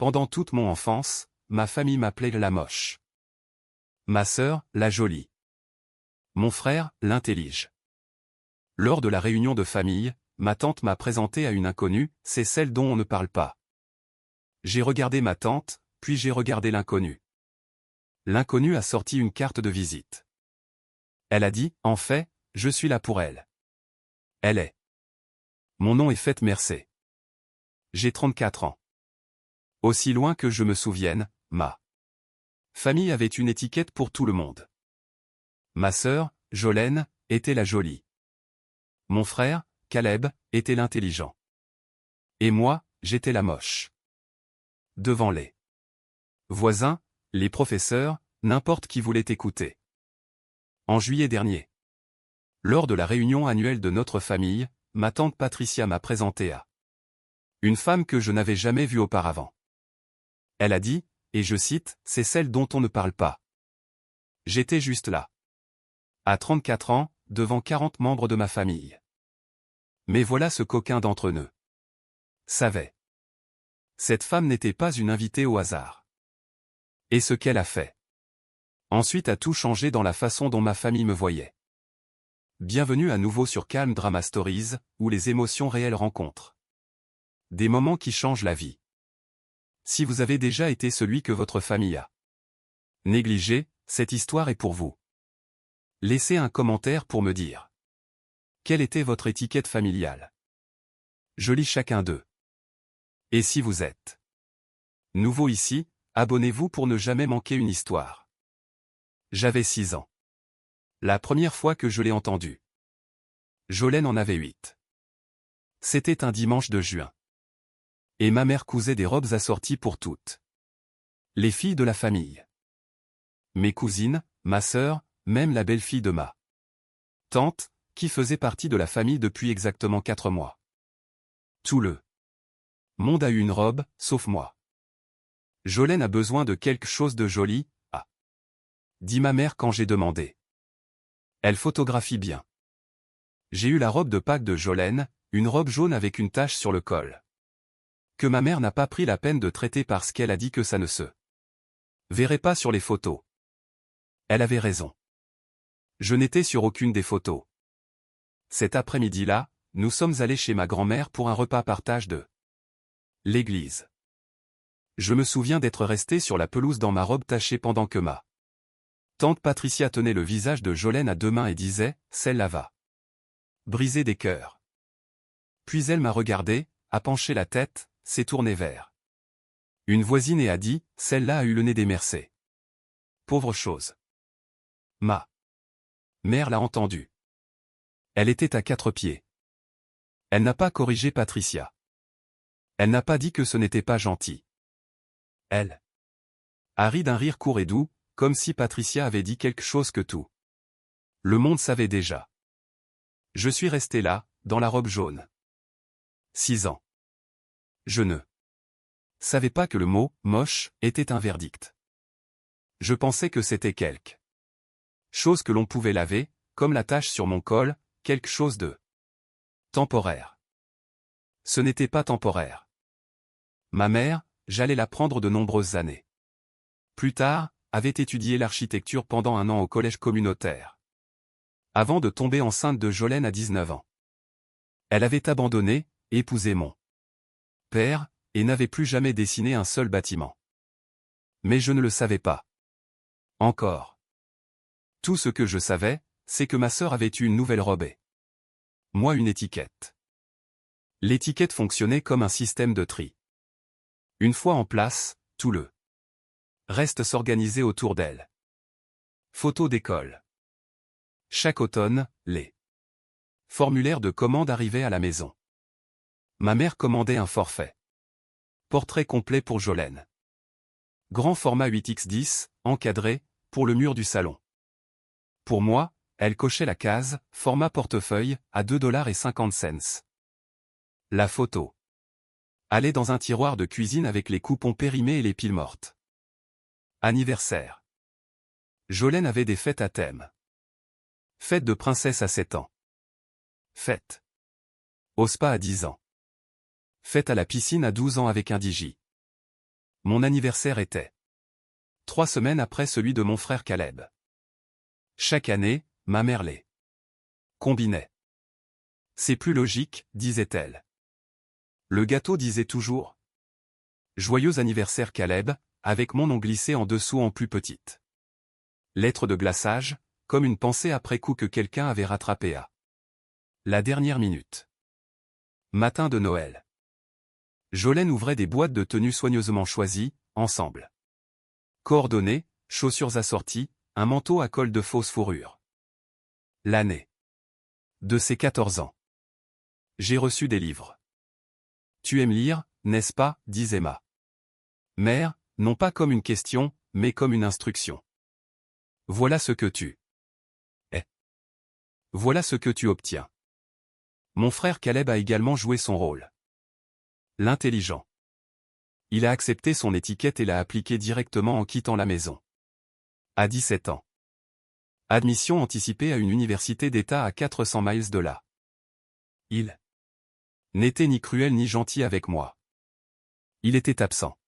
Pendant toute mon enfance, ma famille m'appelait la moche. Ma sœur, la jolie. Mon frère, l'intellige. Lors de la réunion de famille, ma tante m'a présenté à une inconnue, c'est celle dont on ne parle pas. J'ai regardé ma tante, puis j'ai regardé l'inconnu. L'inconnu a sorti une carte de visite. Elle a dit, en fait, je suis là pour elle. Elle est. Mon nom est Faith Mercé. J'ai 34 ans. Aussi loin que je me souvienne, ma famille avait une étiquette pour tout le monde. Ma sœur, Jolène, était la jolie. Mon frère, Caleb, était l'intelligent. Et moi, j'étais la moche. Devant les voisins, les professeurs, n'importe qui voulait écouter. En juillet dernier, lors de la réunion annuelle de notre famille, ma tante Patricia m'a présenté à une femme que je n'avais jamais vue auparavant. Elle a dit, et je cite, « C'est celle dont on ne parle pas. » J'étais juste là. À 34 ans, devant 40 membres de ma famille. Mais voilà ce qu'aucun d'entre eux savait. Cette femme n'était pas une invitée au hasard. Et ce qu'elle a fait ensuite a tout changé dans la façon dont ma famille me voyait. Bienvenue à nouveau sur Calm Drama Stories, où les émotions réelles rencontrent des moments qui changent la vie. Si vous avez déjà été celui que votre famille a négligé, cette histoire est pour vous. Laissez un commentaire pour me dire quelle était votre étiquette familiale. Je lis chacun d'eux. Et si vous êtes nouveau ici, abonnez-vous pour ne jamais manquer une histoire. J'avais 6 ans. La première fois que je l'ai entendu. Jolène en avait 8. C'était un dimanche de juin. Et ma mère cousait des robes assorties pour toutes les filles de la famille. Mes cousines, ma sœur, même la belle-fille de ma tante, qui faisait partie de la famille depuis exactement 4 mois. Tout le monde a eu une robe, sauf moi. Jolène a besoin de quelque chose de joli, a dit ma mère quand j'ai demandé. Elle photographie bien. J'ai eu la robe de Pâques de Jolène, une robe jaune avec une tache sur le col. Que ma mère n'a pas pris la peine de traiter parce qu'elle a dit que ça ne se verrait pas sur les photos. Elle avait raison. Je n'étais sur aucune des photos. Cet après-midi-là, nous sommes allés chez ma grand-mère pour un repas partage de l'église. Je me souviens d'être resté sur la pelouse dans ma robe tachée pendant que ma tante Patricia tenait le visage de Jolène à 2 mains et disait, « Celle-là va briser des cœurs. » Puis elle m'a regardé, a penché la tête, s'est tournée vers une voisine et a dit, « Celle-là a eu le nez des Mercé. » Pauvre chose. Ma mère l'a entendu. Elle était à 4 pieds. Elle n'a pas corrigé Patricia. Elle n'a pas dit que ce n'était pas gentil. Elle a ri d'un rire court et doux, comme si Patricia avait dit quelque chose que tout le monde savait déjà. Je suis resté là, dans la robe jaune. 6 ans. Je ne savais pas que le mot « moche » était un verdict. Je pensais que c'était quelque chose que l'on pouvait laver, comme la tache sur mon col, quelque chose de temporaire. Ce n'était pas temporaire. Ma mère, j'allais la prendre de nombreuses années. Plus tard, avait étudié l'architecture pendant 1 an au collège communautaire. Avant de tomber enceinte de Jolène à 19 ans. Elle avait abandonné, épousé mon père, et n'avait plus jamais dessiné un seul bâtiment. Mais je ne le savais pas. Encore. Tout ce que je savais, c'est que ma sœur avait eu une nouvelle robe et moi une étiquette. L'étiquette fonctionnait comme un système de tri. Une fois en place, tout le reste s'organisait autour d'elle. Photos d'école. Chaque automne, les formulaires de commande arrivaient à la maison. Ma mère commandait un forfait. Portrait complet pour Jolène. Grand format 8x10, encadré, pour le mur du salon. Pour moi, elle cochait la case, format portefeuille, à 2,50 $. La photo allait dans un tiroir de cuisine avec les coupons périmés et les piles mortes. Anniversaire. Jolène avait des fêtes à thème. Fête de princesse à 7 ans. Fête au spa à 10 ans. Fête à la piscine à 12 ans avec un DJ. Mon anniversaire était 3 semaines après celui de mon frère Caleb. Chaque année, ma mère les combinait. C'est plus logique, disait-elle. Le gâteau disait toujours « Joyeux anniversaire Caleb », avec mon nom glissé en dessous en plus petite. Lettre de glaçage, comme une pensée après coup que quelqu'un avait rattrapé à la dernière minute. Matin de Noël. Jolène ouvrait des boîtes de tenues soigneusement choisies, ensemble. Coordonnées, chaussures assorties, un manteau à col de fausse fourrure. L'année de ses 14 ans. J'ai reçu des livres. Tu aimes lire, n'est-ce pas, disait ma mère, non pas comme une question, mais comme une instruction. Voilà ce que tu es. Voilà ce que tu obtiens. Mon frère Caleb a également joué son rôle. L'intelligent. Il a accepté son étiquette et l'a appliquée directement en quittant la maison. À 17 ans. Admission anticipée à une université d'État à 400 miles de là. Il n'était ni cruel ni gentil avec moi. Il était absent.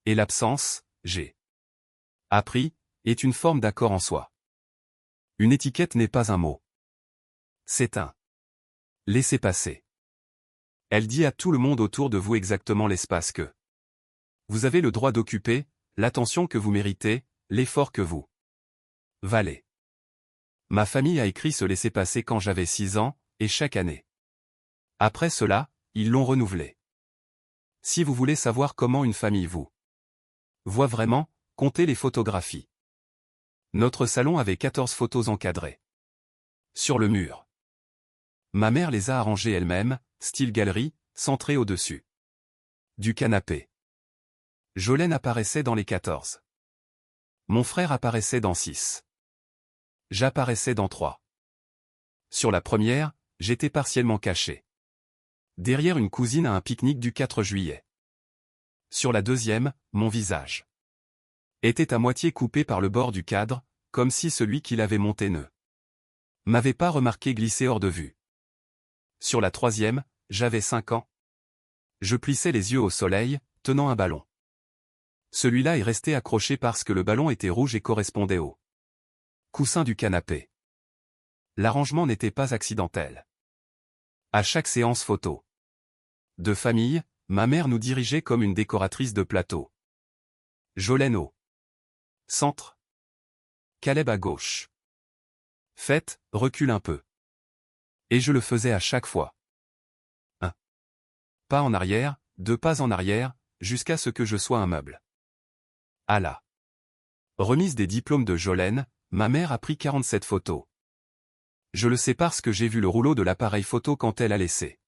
Et l'absence, j'ai appris, est une forme d'accord en soi. Une étiquette n'est pas un mot. C'est un laissez-passer. Elle dit à tout le monde autour de vous exactement l'espace que vous avez le droit d'occuper, l'attention que vous méritez, l'effort que vous valez. Ma famille a écrit ce laissez-passer quand j'avais 6 ans, et chaque année. Après cela, ils l'ont renouvelé. Si vous voulez savoir comment une famille vous voit vraiment, comptez les photographies. Notre salon avait 14 photos encadrées. Sur le mur. Ma mère les a arrangées elle-même, style galerie, centrée au-dessus du canapé. Jolène apparaissait dans les 14. Mon frère apparaissait dans 6. J'apparaissais dans 3. Sur la première, j'étais partiellement caché. Derrière une cousine à un pique-nique du 4 juillet. Sur la deuxième, mon visage était à moitié coupé par le bord du cadre, comme si celui qui l'avait monté ne m'avait pas remarqué glisser hors de vue. Sur la troisième, j'avais 5 ans. Je plissais les yeux au soleil, tenant un ballon. Celui-là est resté accroché parce que le ballon était rouge et correspondait au coussin du canapé. L'arrangement n'était pas accidentel. À chaque séance photo de famille, ma mère nous dirigeait comme une décoratrice de plateau. Jolène au centre. Caleb à gauche. Faites, recule un peu. Et je le faisais à chaque fois. 1 pas en arrière, 2 pas en arrière, jusqu'à ce que je sois un meuble. À la remise des diplômes de Jolène, ma mère a pris 47 photos. Je le sais parce que j'ai vu le rouleau de l'appareil photo quand elle a laissé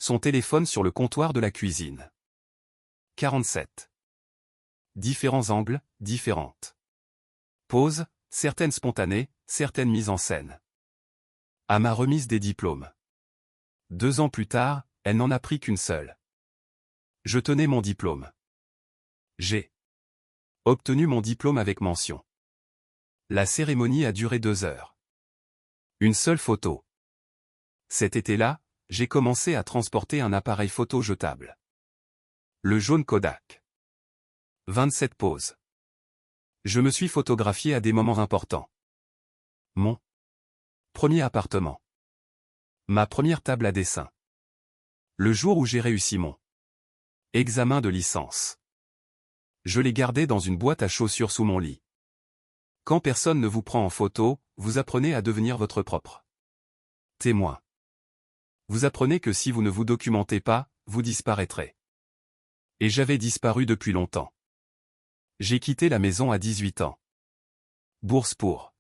son téléphone sur le comptoir de la cuisine. 47. Différents angles, différentes poses, certaines spontanées, certaines mises en scène. À ma remise des diplômes. 2 ans plus tard, elle n'en a pris qu'une seule. Je tenais mon diplôme. J'ai obtenu mon diplôme avec mention. La cérémonie a duré 2 heures. Une seule photo. Cet été-là, j'ai commencé à transporter un appareil photo jetable. Le jaune Kodak. 27 poses. Je me suis photographié à des moments importants. Mon premier appartement. Ma première table à dessin. Le jour où j'ai réussi mon examen de licence. Je l'ai gardé dans une boîte à chaussures sous mon lit. Quand personne ne vous prend en photo, vous apprenez à devenir votre propre témoin. Vous apprenez que si vous ne vous documentez pas, vous disparaîtrez. Et j'avais disparu depuis longtemps. J'ai quitté la maison à 18 ans. Bourse pour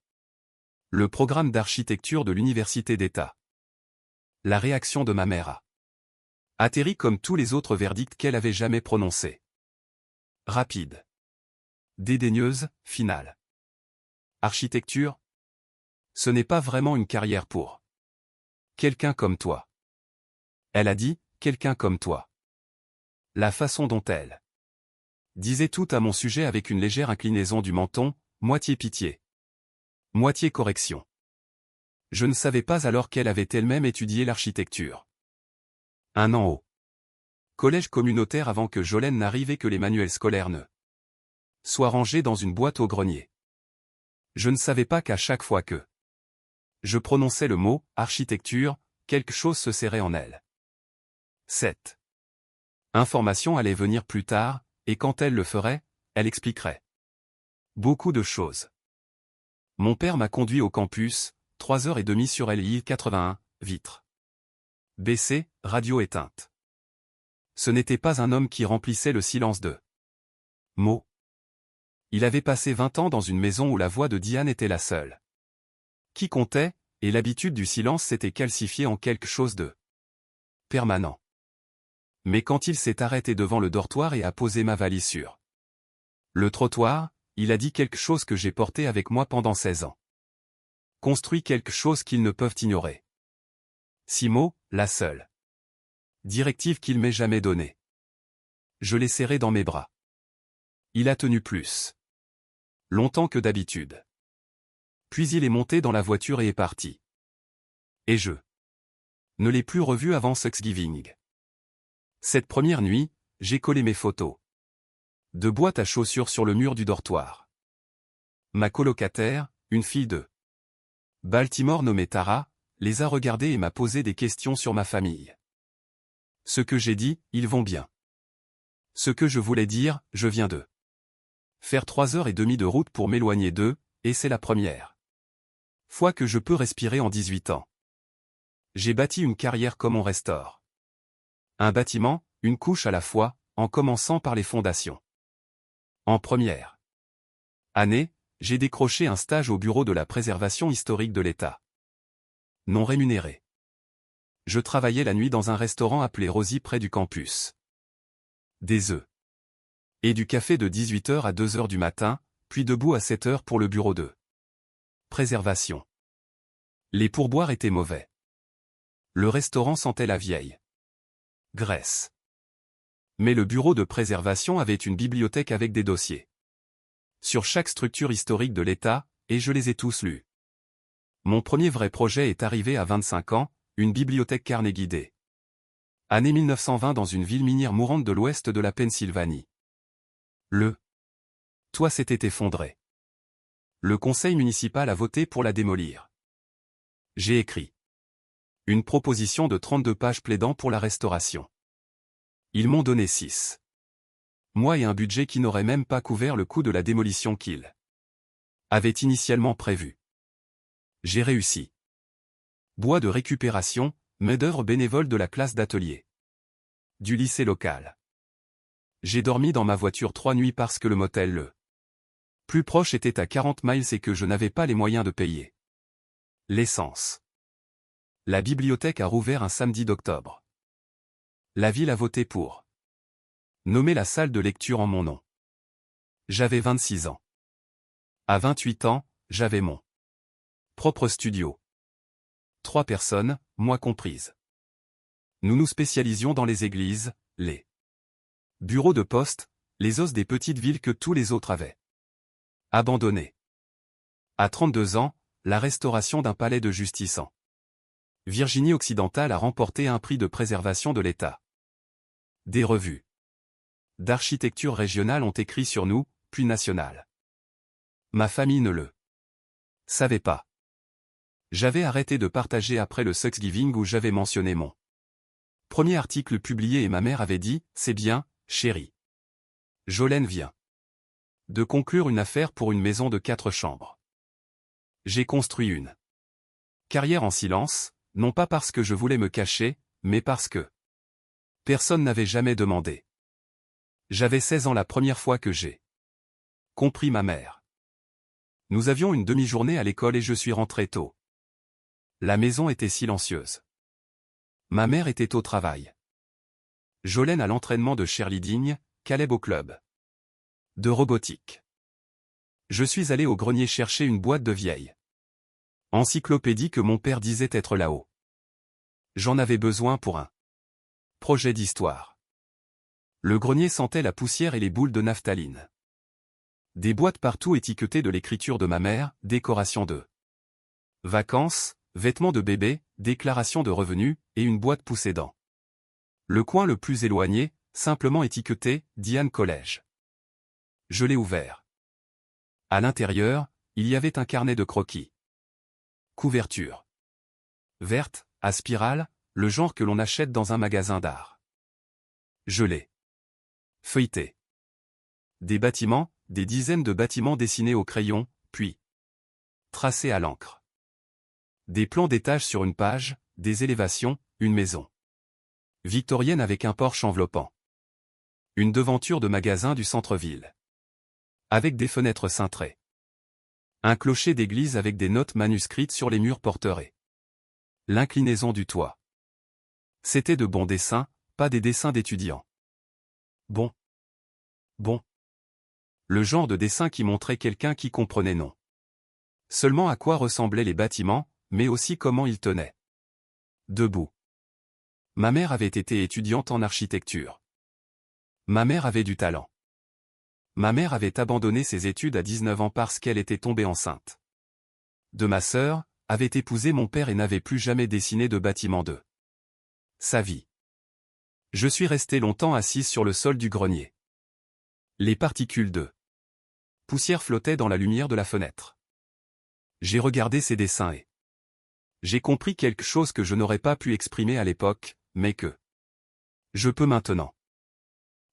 le programme d'architecture de l'université d'État. La réaction de ma mère a atterri comme tous les autres verdicts qu'elle avait jamais prononcés. Rapide. Dédaigneuse, finale. Architecture? Ce n'est pas vraiment une carrière pour quelqu'un comme toi. Elle a dit, quelqu'un comme toi. La façon dont elle disait tout à mon sujet avec une légère inclinaison du menton, moitié pitié, moitié correction. Je ne savais pas alors qu'elle avait elle-même étudié l'architecture. 1 an au collège communautaire avant que Jolène n'arrive et que les manuels scolaires ne soient rangés dans une boîte au grenier. Je ne savais pas qu'à chaque fois que je prononçais le mot « architecture », quelque chose se serrait en elle. Cette information allait venir plus tard, et quand elle le ferait, elle expliquerait beaucoup de choses. Mon père m'a conduit au campus, 3h30 sur LI 81, vitre baissée, radio éteinte. Ce n'était pas un homme qui remplissait le silence de mots. Il avait passé 20 ans dans une maison où la voix de Diane était la seule qui comptait, et l'habitude du silence s'était calcifiée en quelque chose de permanent. Mais quand il s'est arrêté devant le dortoir et a posé ma valise sur le trottoir, il a dit quelque chose que j'ai porté avec moi pendant 16 ans. Construit quelque chose qu'ils ne peuvent ignorer. 6 mots, la seule directive qu'il m'ait jamais donnée. Je l'ai serré dans mes bras. Il a tenu plus longtemps que d'habitude. Puis il est monté dans la voiture et est parti. Et je ne l'ai plus revu avant Thanksgiving. Cette première nuit, j'ai collé mes photos de boîte à chaussures sur le mur du dortoir. Ma colocataire, une fille de Baltimore nommée Tara, les a regardées et m'a posé des questions sur ma famille. Ce que j'ai dit, ils vont bien. Ce que je voulais dire, je viens de faire 3h30 de route pour m'éloigner d'eux, et c'est la première fois que je peux respirer en 18 ans. J'ai bâti une carrière comme on restaure un bâtiment, une couche à la fois, en commençant par les fondations. En première année, j'ai décroché un stage au bureau de la préservation historique de l'État. Non rémunéré. Je travaillais la nuit dans un restaurant appelé Rosie près du campus. Des œufs. Et du café de 18h à 2h du matin, puis debout à 7h pour le bureau de préservation. Les pourboires étaient mauvais. Le restaurant sentait la vieille graisse. Mais le bureau de préservation avait une bibliothèque avec des dossiers sur chaque structure historique de l'État, et je les ai tous lus. Mon premier vrai projet est arrivé à 25 ans, une bibliothèque Carnegie Day. Année 1920 dans une ville minière mourante de l'ouest de la Pennsylvanie. Le toit s'était effondré. Le conseil municipal a voté pour la démolir. J'ai écrit une proposition de 32 pages plaidant pour la restauration. Ils m'ont donné 6 mois et un budget qui n'aurait même pas couvert le coût de la démolition qu'ils avaient initialement prévu. J'ai réussi. Bois de récupération, main-d'œuvre bénévole de la classe d'atelier du lycée local. J'ai dormi dans ma voiture 3 nuits parce que le motel le plus proche était à 40 miles et que je n'avais pas les moyens de payer l'essence. La bibliothèque a rouvert un samedi d'octobre. La ville a voté pour nommer la salle de lecture en mon nom. J'avais 26 ans. À 28 ans, j'avais mon propre studio. 3 personnes, moi comprise. Nous nous spécialisions dans les églises, les bureaux de poste, les os des petites villes que tous les autres avaient abandonnées. À 32 ans, la restauration d'un palais de justice en Virginie occidentale a remporté un prix de préservation de l'État. Des revues d'architecture régionale ont écrit sur nous, puis nationales. Ma famille ne le savait pas. J'avais arrêté de partager après le Thanksgiving où j'avais mentionné mon premier article publié et ma mère avait dit « C'est bien, chérie. Jolène vient de conclure une affaire pour une maison de 4 chambres. » J'ai construit une carrière en silence, non pas parce que je voulais me cacher, mais parce que personne n'avait jamais demandé. J'avais 16 ans la première fois que j'ai compris ma mère. Nous avions une demi-journée à l'école et je suis rentré tôt. La maison était silencieuse. Ma mère était au travail. Jolène à l'entraînement de cheerleading, Caleb au club de robotique. Je suis allé au grenier chercher une boîte de vieilles encyclopédie que mon père disait être là-haut. J'en avais besoin pour un projet d'histoire. Le grenier sentait la poussière et les boules de naphtaline. Des boîtes partout étiquetées de l'écriture de ma mère, décoration de vacances, vêtements de bébé, déclaration de revenus, et une boîte poussée dans Le coin le plus éloigné, simplement étiqueté « Diane Collège ». Je l'ai ouvert. À l'intérieur, il y avait un carnet de croquis. Couverture verte, à spirale, le genre que l'on achète dans un magasin d'art. Je l'ai feuilleté. Des bâtiments, des dizaines de bâtiments dessinés au crayon, puis tracés à l'encre. Des plans d'étages sur une page, des élévations, une maison victorienne avec un porche enveloppant. Une devanture de magasin du centre-ville. Avec des fenêtres cintrées. Un clocher d'église avec des notes manuscrites sur les murs porterets. L'inclinaison du toit. C'était de bons dessins, pas des dessins d'étudiants. Bon. Le genre de dessin qui montrait quelqu'un qui comprenait non seulement à quoi ressemblaient les bâtiments, mais aussi comment ils tenaient debout. Ma mère avait été étudiante en architecture. Ma mère avait du talent. Ma mère avait abandonné ses études à 19 ans parce qu'elle était tombée enceinte de ma sœur, avait épousé mon père et n'avait plus jamais dessiné de bâtiment de sa vie. Je suis resté longtemps assise sur le sol du grenier. Les particules de poussière flottaient dans la lumière de la fenêtre. J'ai regardé ces dessins et j'ai compris quelque chose que je n'aurais pas pu exprimer à l'époque, mais que je peux maintenant.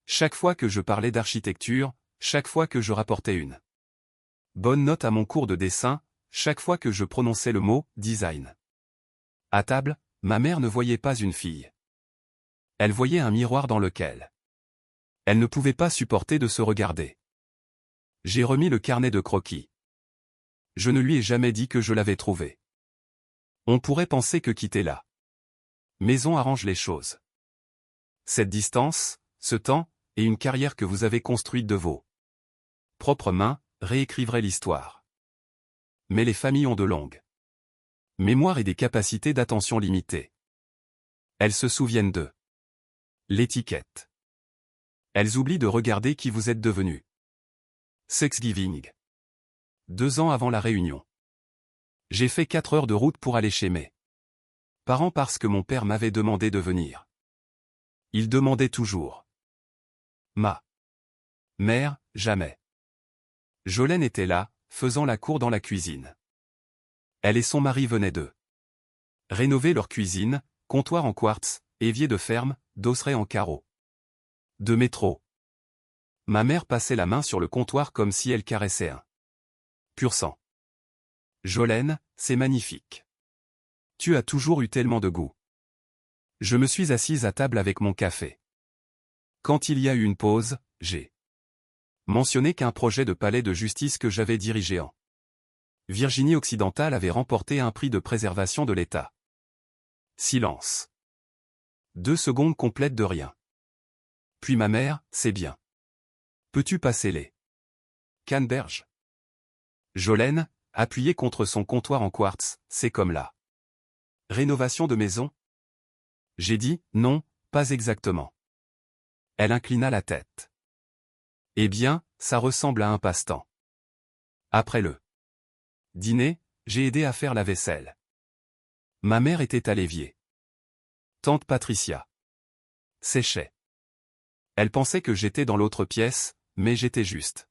Chaque fois que je parlais d'architecture, chaque fois que je rapportais une bonne note à mon cours de dessin, chaque fois que je prononçais le mot « design ». À table, ma mère ne voyait pas une fille. Elle voyait un miroir dans lequel elle ne pouvait pas supporter de se regarder. J'ai remis le carnet de croquis. Je ne lui ai jamais dit que je l'avais trouvé. On pourrait penser que quitter la maison arrange les choses. Cette distance, ce temps, et une carrière que vous avez construite de vos propres mains, réécriveraient l'histoire. Mais les familles ont de longues mémoires et des capacités d'attention limitées. Elles se souviennent de l'étiquette. Elles oublient de regarder qui vous êtes devenu. Thanksgiving. 2 ans avant la réunion. J'ai fait 4 heures de route pour aller chez mes parents parce que mon père m'avait demandé de venir. Il demandait toujours. Ma mère, jamais. Jolène était là, faisant la cour dans la cuisine. Elle et son mari venaient de rénover leur cuisine, comptoir en quartz, évier de ferme, dosseret en carreau de métro. Ma mère passait la main sur le comptoir comme si elle caressait un pur sang. Jolène, c'est magnifique. Tu as toujours eu tellement de goût. Je me suis assise à table avec mon café. Quand il y a eu une pause, j'ai mentionné qu'un projet de palais de justice que j'avais dirigé en Virginie occidentale avait remporté un prix de préservation de l'État. Silence. 2 secondes complètes de rien. Puis ma mère, c'est bien. Peux-tu passer les canneberges? Jolène, appuyée contre son comptoir en quartz, c'est comme la rénovation de maison? J'ai dit, non, pas exactement. Elle inclina la tête. Eh bien, ça ressemble à un passe-temps. Après le dîner, j'ai aidé à faire la vaisselle. Ma mère était à l'évier. Tante Patricia séchait. Elle pensait que j'étais dans l'autre pièce, mais j'étais juste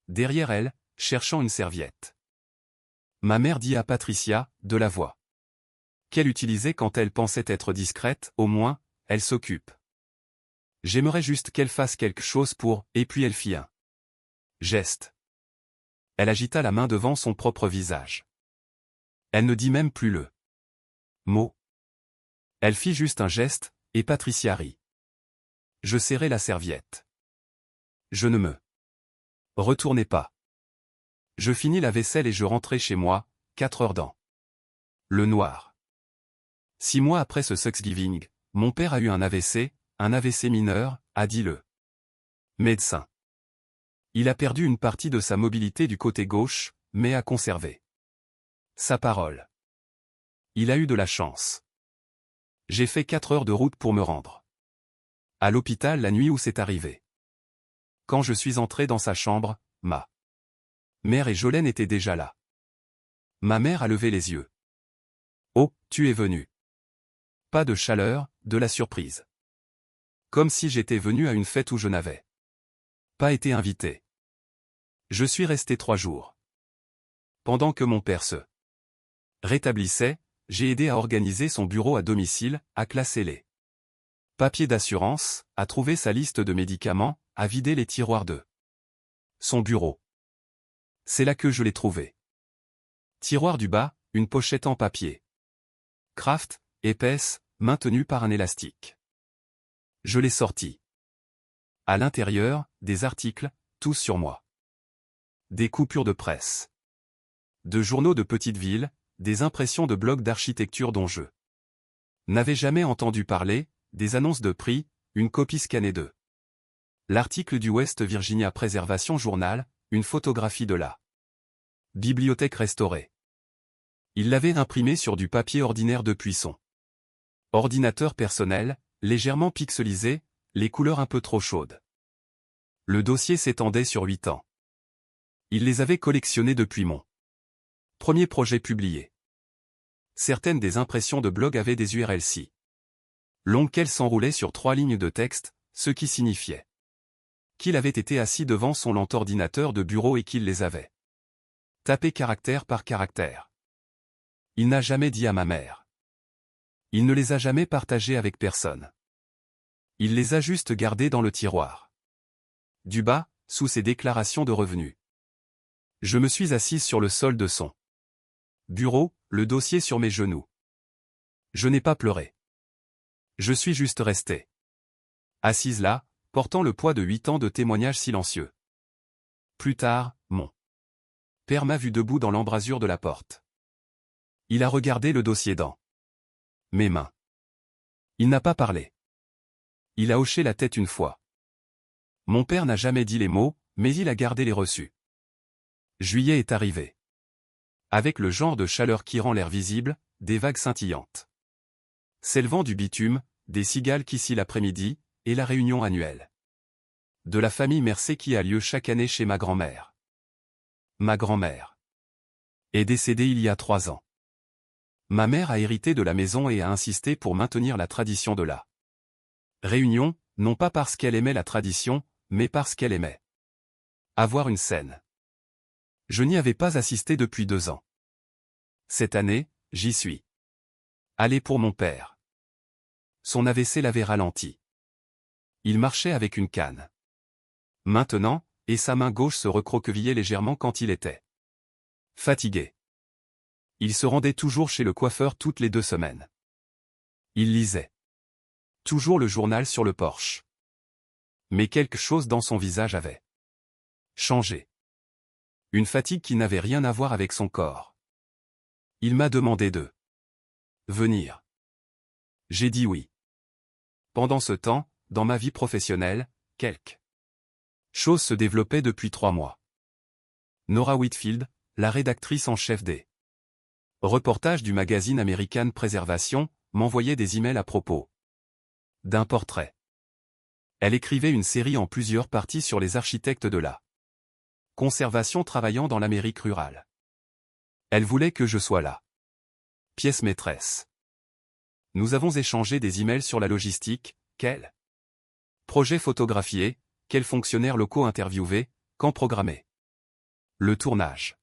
derrière elle, cherchant une serviette. Ma mère dit à Patricia, de la voix qu'elle utilisait quand elle pensait être discrète, au moins, elle s'occupe. J'aimerais juste qu'elle fasse quelque chose pour, et puis elle fit un geste. Elle agita la main devant son propre visage. Elle ne dit même plus le mot. Elle fit juste un geste, et Patricia rit. Je serrai la serviette. Je ne me retournai pas. Je finis la vaisselle et je rentrai chez moi, 4 heures dans le noir. 6 mois après ce Thanksgiving, mon père a eu un AVC mineur, a dit le médecin. Il a perdu une partie de sa mobilité du côté gauche, mais a conservé sa parole. Il a eu de la chance. J'ai fait 4 heures de route pour me rendre à l'hôpital la nuit où c'est arrivé. Quand je suis entré dans sa chambre, ma mère et Jolène étaient déjà là. Ma mère a levé les yeux. Oh, tu es venu. Pas de chaleur, de la surprise. Comme si j'étais venu à une fête où je n'avais pas été invité. Je suis resté 3 jours. Pendant que mon père se rétablissait, j'ai aidé à organiser son bureau à domicile, à classer les papiers d'assurance, à trouver sa liste de médicaments, à vider les tiroirs de son bureau. C'est là que je l'ai trouvé. Tiroir du bas, une pochette en papier Kraft, épaisse, maintenue par un élastique. Je l'ai sorti. À l'intérieur, des articles, tous sur moi. Des coupures de presse. De journaux de petite ville, des impressions de blogs d'architecture dont je n'avais jamais entendu parler, des annonces de prix, une copie scannée de l'article du West Virginia Preservation Journal, une photographie de la bibliothèque restaurée. Il l'avait imprimé sur du papier ordinaire depuis son ordinateur personnel, légèrement pixelisé, les couleurs un peu trop chaudes. Le dossier s'étendait sur 8 ans. Il les avait collectionnés depuis mon premier projet publié. Certaines des impressions de blog avaient des URL si longues qu'elles s'enroulaient sur 3 lignes de texte, ce qui signifiait qu'il avait été assis devant son lent ordinateur de bureau et qu'il les avait tapés caractère par caractère. Il n'a jamais dit à ma mère. Il ne les a jamais partagés avec personne. Il les a juste gardés dans le tiroir du bas, sous ses déclarations de revenus. Je me suis assise sur le sol de son bureau, le dossier sur mes genoux. Je n'ai pas pleuré. Je suis juste restée assise là, portant le poids de 8 ans de témoignages silencieux. Plus tard, mon père m'a vu debout dans l'embrasure de la porte. Il a regardé le dossier dans mes mains. Il n'a pas parlé. Il a hoché la tête une fois. Mon père n'a jamais dit les mots, mais il a gardé les reçus. Juillet est arrivé. Avec le genre de chaleur qui rend l'air visible, des vagues scintillantes. S'élevant du bitume, des cigales qui scient l'après-midi, et la réunion annuelle de la famille Mercé qui a lieu chaque année chez ma grand-mère. Ma grand-mère est décédée il y a 3 ans. Ma mère a hérité de la maison et a insisté pour maintenir la tradition de la réunion, non pas parce qu'elle aimait la tradition, mais parce qu'elle aimait avoir une scène. Je n'y avais pas assisté depuis 2 ans. Cette année, j'y suis allé pour mon père. Son AVC l'avait ralenti. Il marchait avec une canne. Maintenant, et sa main gauche se recroquevillait légèrement quand il était fatigué. Il se rendait toujours chez le coiffeur toutes les 2 semaines. Il lisait toujours le journal sur le porche. Mais quelque chose dans son visage avait changé. Une fatigue qui n'avait rien à voir avec son corps. Il m'a demandé de venir. J'ai dit oui. Pendant ce temps, dans ma vie professionnelle, quelque chose se développait depuis 3 mois. Nora Whitfield, la rédactrice en chef des reportages du magazine American Preservation, m'envoyait des emails à propos d'un portrait. Elle écrivait une série en plusieurs parties sur les architectes de la conservation travaillant dans l'Amérique rurale. Elle voulait que je sois là. Pièce maîtresse. Nous avons échangé des emails sur la logistique, quel projet photographié, quels fonctionnaires locaux interviewés, quand programmé. Le tournage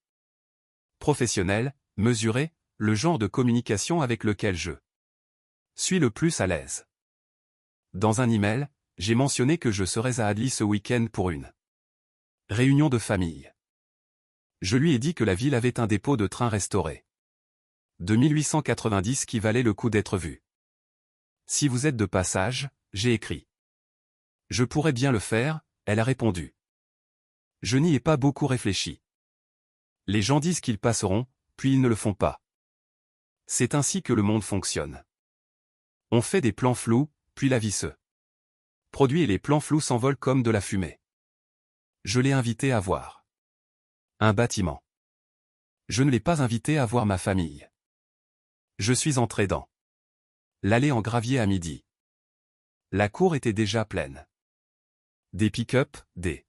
professionnel, mesuré, le genre de communication avec lequel je suis le plus à l'aise. Dans un email, j'ai mentionné que je serais à Hadley ce week-end pour une réunion de famille. Je lui ai dit que la ville avait un dépôt de train restauré de 1890 qui valait le coup d'être vu. Si vous êtes de passage, j'ai écrit. Je pourrais bien le faire, elle a répondu. Je n'y ai pas beaucoup réfléchi. Les gens disent qu'ils passeront, puis ils ne le font pas. C'est ainsi que le monde fonctionne. On fait des plans flous, puis la vie se produit et les plans flous s'envolent comme de la fumée. Je l'ai invité à voir un bâtiment. Je ne l'ai pas invité à voir ma famille. Je suis entré dans l'allée en gravier à midi. La cour était déjà pleine. Des pick-up, des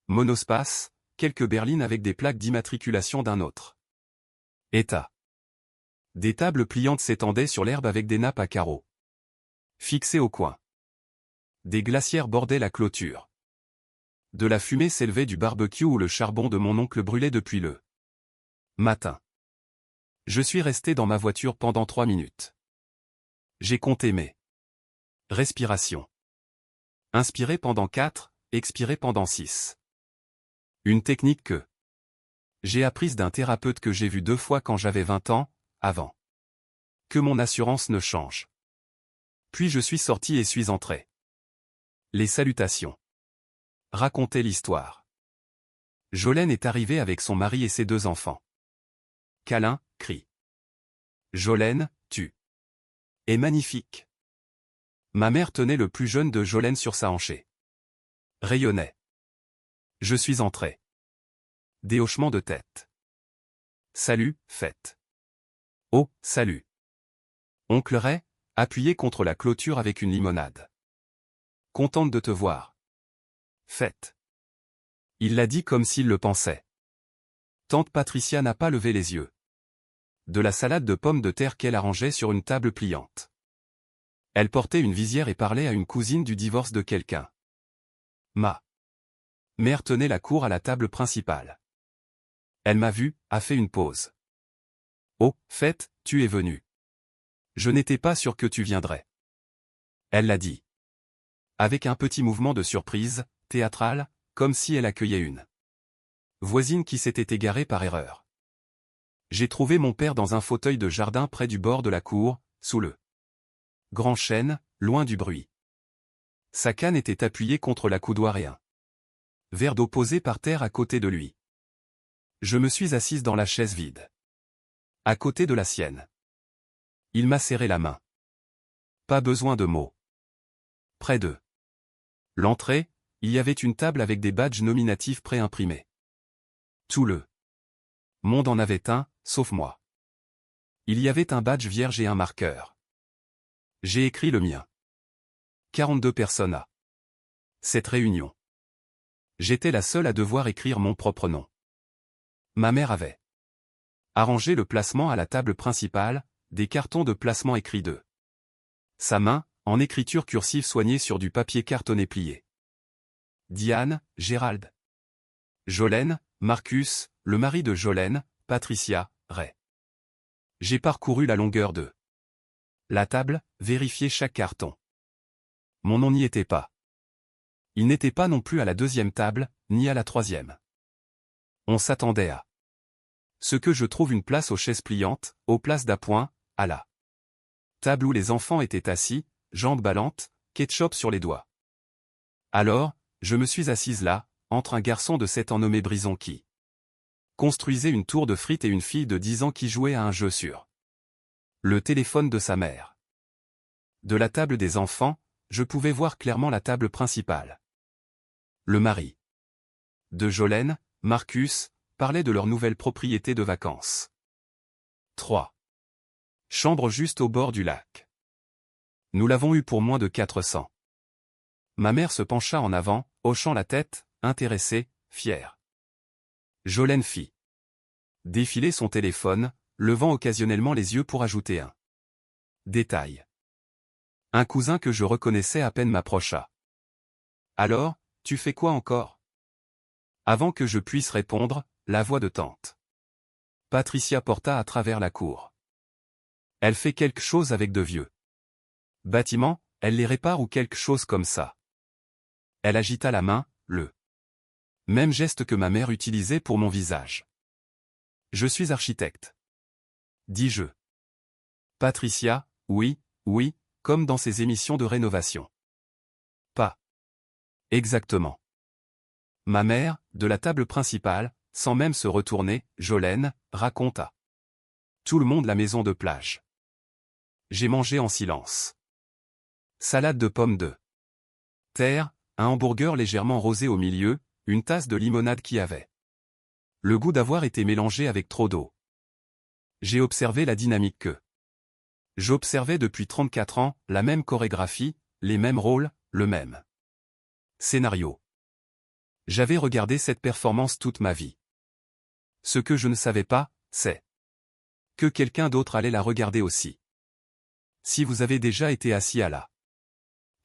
monospaces, quelques berlines avec des plaques d'immatriculation d'un autre état. Des tables pliantes s'étendaient sur l'herbe avec des nappes à carreaux fixées au coin. Des glacières bordaient la clôture. De la fumée s'élevait du barbecue où le charbon de mon oncle brûlait depuis le matin. Je suis resté dans ma voiture pendant 3 minutes. J'ai compté mes respirations. Inspiré pendant 4, expiré pendant 6. Une technique que j'ai apprise d'un thérapeute que j'ai vu 2 fois quand j'avais 20 ans, avant que mon assurance ne change. Puis je suis sorti et suis entré. Les salutations. Racontez l'histoire. Jolène est arrivée avec son mari et ses 2 enfants. Câlin, cri. Jolène, tu es magnifique. Ma mère tenait le plus jeune de Jolène sur sa hanchée. Rayonnait. Je suis entré. Des hochements de tête. Salut, fête. Oh, salut. Oncle Ray, appuyé contre la clôture avec une limonade. Contente de te voir. Fête. Il l'a dit comme s'il le pensait. Tante Patricia n'a pas levé les yeux. De la salade de pommes de terre qu'elle arrangeait sur une table pliante. Elle portait une visière et parlait à une cousine du divorce de quelqu'un. Ma mère tenait la cour à la table principale. Elle m'a vu, a fait une pause. Oh, Fête, tu es venue. Je n'étais pas sûr que tu viendrais. Elle l'a dit. Avec un petit mouvement de surprise, théâtral, comme si elle accueillait une voisine qui s'était égarée par erreur. J'ai trouvé mon père dans un fauteuil de jardin près du bord de la cour, sous le grand chêne, loin du bruit. Sa canne était appuyée contre la coudoir et un verre d'eau posé par terre à côté de lui. Je me suis assise dans la chaise vide. À côté de la sienne. Il m'a serré la main. Pas besoin de mots. Près de l'entrée, il y avait une table avec des badges nominatifs préimprimés. Tout le monde en avait un, sauf moi. Il y avait un badge vierge et un marqueur. J'ai écrit le mien. 42 personnes à cette réunion. J'étais la seule à devoir écrire mon propre nom. Ma mère avait arrangé le placement à la table principale, des cartons de placement écrits de sa main, en écriture cursive soignée sur du papier cartonné plié. Diane, Gérald, Jolène, Marcus, le mari de Jolène, Patricia, Ray. J'ai parcouru la longueur de la table, vérifié chaque carton. Mon nom n'y était pas. Il n'était pas non plus à la 2e table, ni à la 3e. On s'attendait à ce que je trouve une place aux chaises pliantes, aux places d'appoint, à la table où les enfants étaient assis, jambes ballantes, ketchup sur les doigts. Alors, je me suis assise là, entre un garçon de 7 ans nommé Brison qui construisait une tour de frites et une fille de 10 ans qui jouait à un jeu sur le téléphone de sa mère. De la table des enfants, je pouvais voir clairement la table principale. Le mari de Jolène, Marcus, parlait de leur nouvelle propriété de vacances. 3 chambres juste au bord du lac. Nous l'avons eu pour moins de 400. Ma mère se pencha en avant, hochant la tête, intéressée, fière. Jolène fit défiler son téléphone, levant occasionnellement les yeux pour ajouter un détail. Un cousin que je reconnaissais à peine m'approcha. Alors, tu fais quoi encore? Avant que je puisse répondre, la voix de tante Patricia porta à travers la cour. Elle fait quelque chose avec de vieux bâtiments, elle les répare ou quelque chose comme ça. Elle agita la main, le même geste que ma mère utilisait pour mon visage. Je suis architecte. Dis-je. Patricia, oui, oui, comme dans ces émissions de rénovation. Pas exactement. Ma mère, de la table principale, sans même se retourner, Jolène, raconta. Tout le monde la maison de plage. J'ai mangé en silence. Salade de pommes de terre, un hamburger légèrement rosé au milieu, une tasse de limonade qui avait le goût d'avoir été mélangé avec trop d'eau. J'ai observé la dynamique que j'observais depuis 34 ans, la même chorégraphie, les mêmes rôles, le même scénario. J'avais regardé cette performance toute ma vie. Ce que je ne savais pas, c'est que quelqu'un d'autre allait la regarder aussi. Si vous avez déjà été assis à la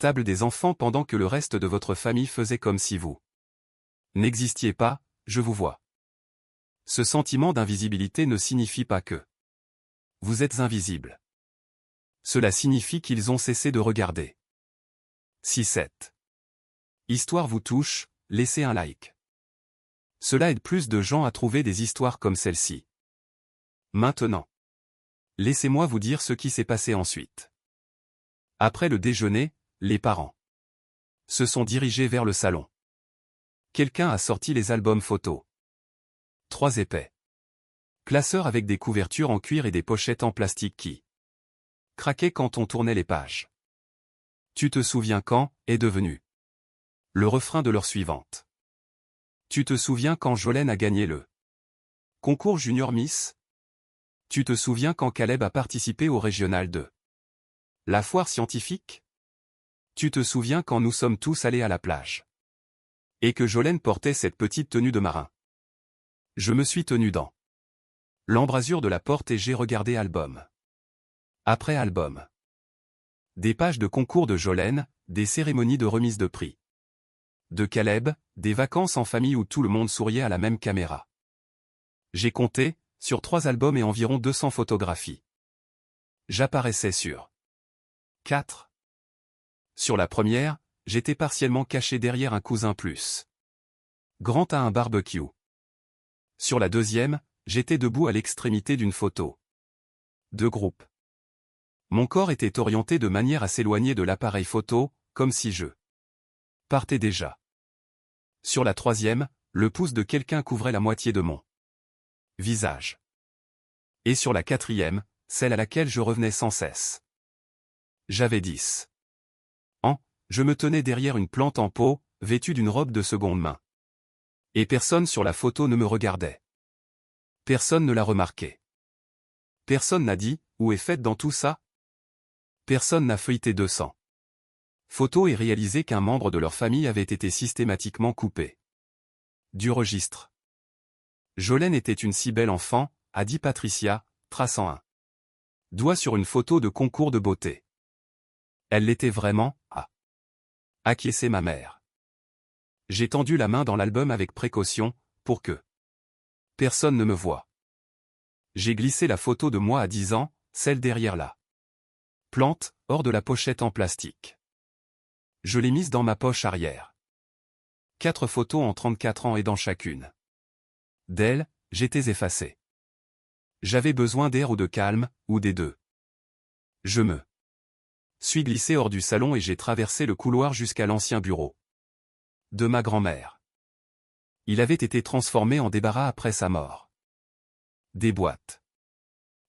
table des enfants pendant que le reste de votre famille faisait comme si vous n'existiez pas, je vous vois. Ce sentiment d'invisibilité ne signifie pas que vous êtes invisible. Cela signifie qu'ils ont cessé de regarder. Si cette histoire vous touche, laissez un like. Cela aide plus de gens à trouver des histoires comme celle-ci. Maintenant, laissez-moi vous dire ce qui s'est passé ensuite. Après le déjeuner, les parents se sont dirigés vers le salon. Quelqu'un a sorti les albums photos. 3 épais classeurs avec des couvertures en cuir et des pochettes en plastique qui craquaient quand on tournait les pages. Tu te souviens quand est devenu le refrain de leur suivante. Tu te souviens quand Jolene a gagné le concours Junior Miss? Tu te souviens quand Caleb a participé au régional de la foire scientifique? Tu te souviens quand nous sommes tous allés à la plage et que Jolene portait cette petite tenue de marin? Je me suis tenu dans l'embrasure de la porte et j'ai regardé album après album. Des pages de concours de Jolene, des cérémonies de remise de prix de Caleb, des vacances en famille où tout le monde souriait à la même caméra. J'ai compté, sur 3 albums et environ 200 photographies. J'apparaissais sur 4. Sur la première, j'étais partiellement caché derrière un cousin plus grand à un barbecue. Sur la deuxième, j'étais debout à l'extrémité d'une photo de groupe. Mon corps était orienté de manière à s'éloigner de l'appareil photo, comme si je partais déjà. Sur la troisième, le pouce de quelqu'un couvrait la moitié de mon visage. Et sur la quatrième, celle à laquelle je revenais sans cesse. J'avais 10 ans, je me tenais derrière une plante en pot, vêtue d'une robe de seconde main. Et personne sur la photo ne me regardait. Personne ne l'a remarqué. Personne n'a dit, où est Faith dans tout ça? Personne n'a feuilleté 200 photos et réalisé qu'un membre de leur famille avait été systématiquement coupé du registre. Jolene était une si belle enfant, a dit Patricia, traçant un doigt sur une photo de concours de beauté. Elle l'était vraiment, a acquiescé ma mère. J'ai tendu la main dans l'album avec précaution, pour que personne ne me voie. J'ai glissé la photo de moi à 10 ans, celle derrière la plante, hors de la pochette en plastique. Je l'ai mise dans ma poche arrière. 4 photos en 34 ans et dans chacune d'elles, j'étais effacé. J'avais besoin d'air ou de calme, ou des deux. Je me suis glissé hors du salon et j'ai traversé le couloir jusqu'à l'ancien bureau de ma grand-mère. Il avait été transformé en débarras après sa mort. Des boîtes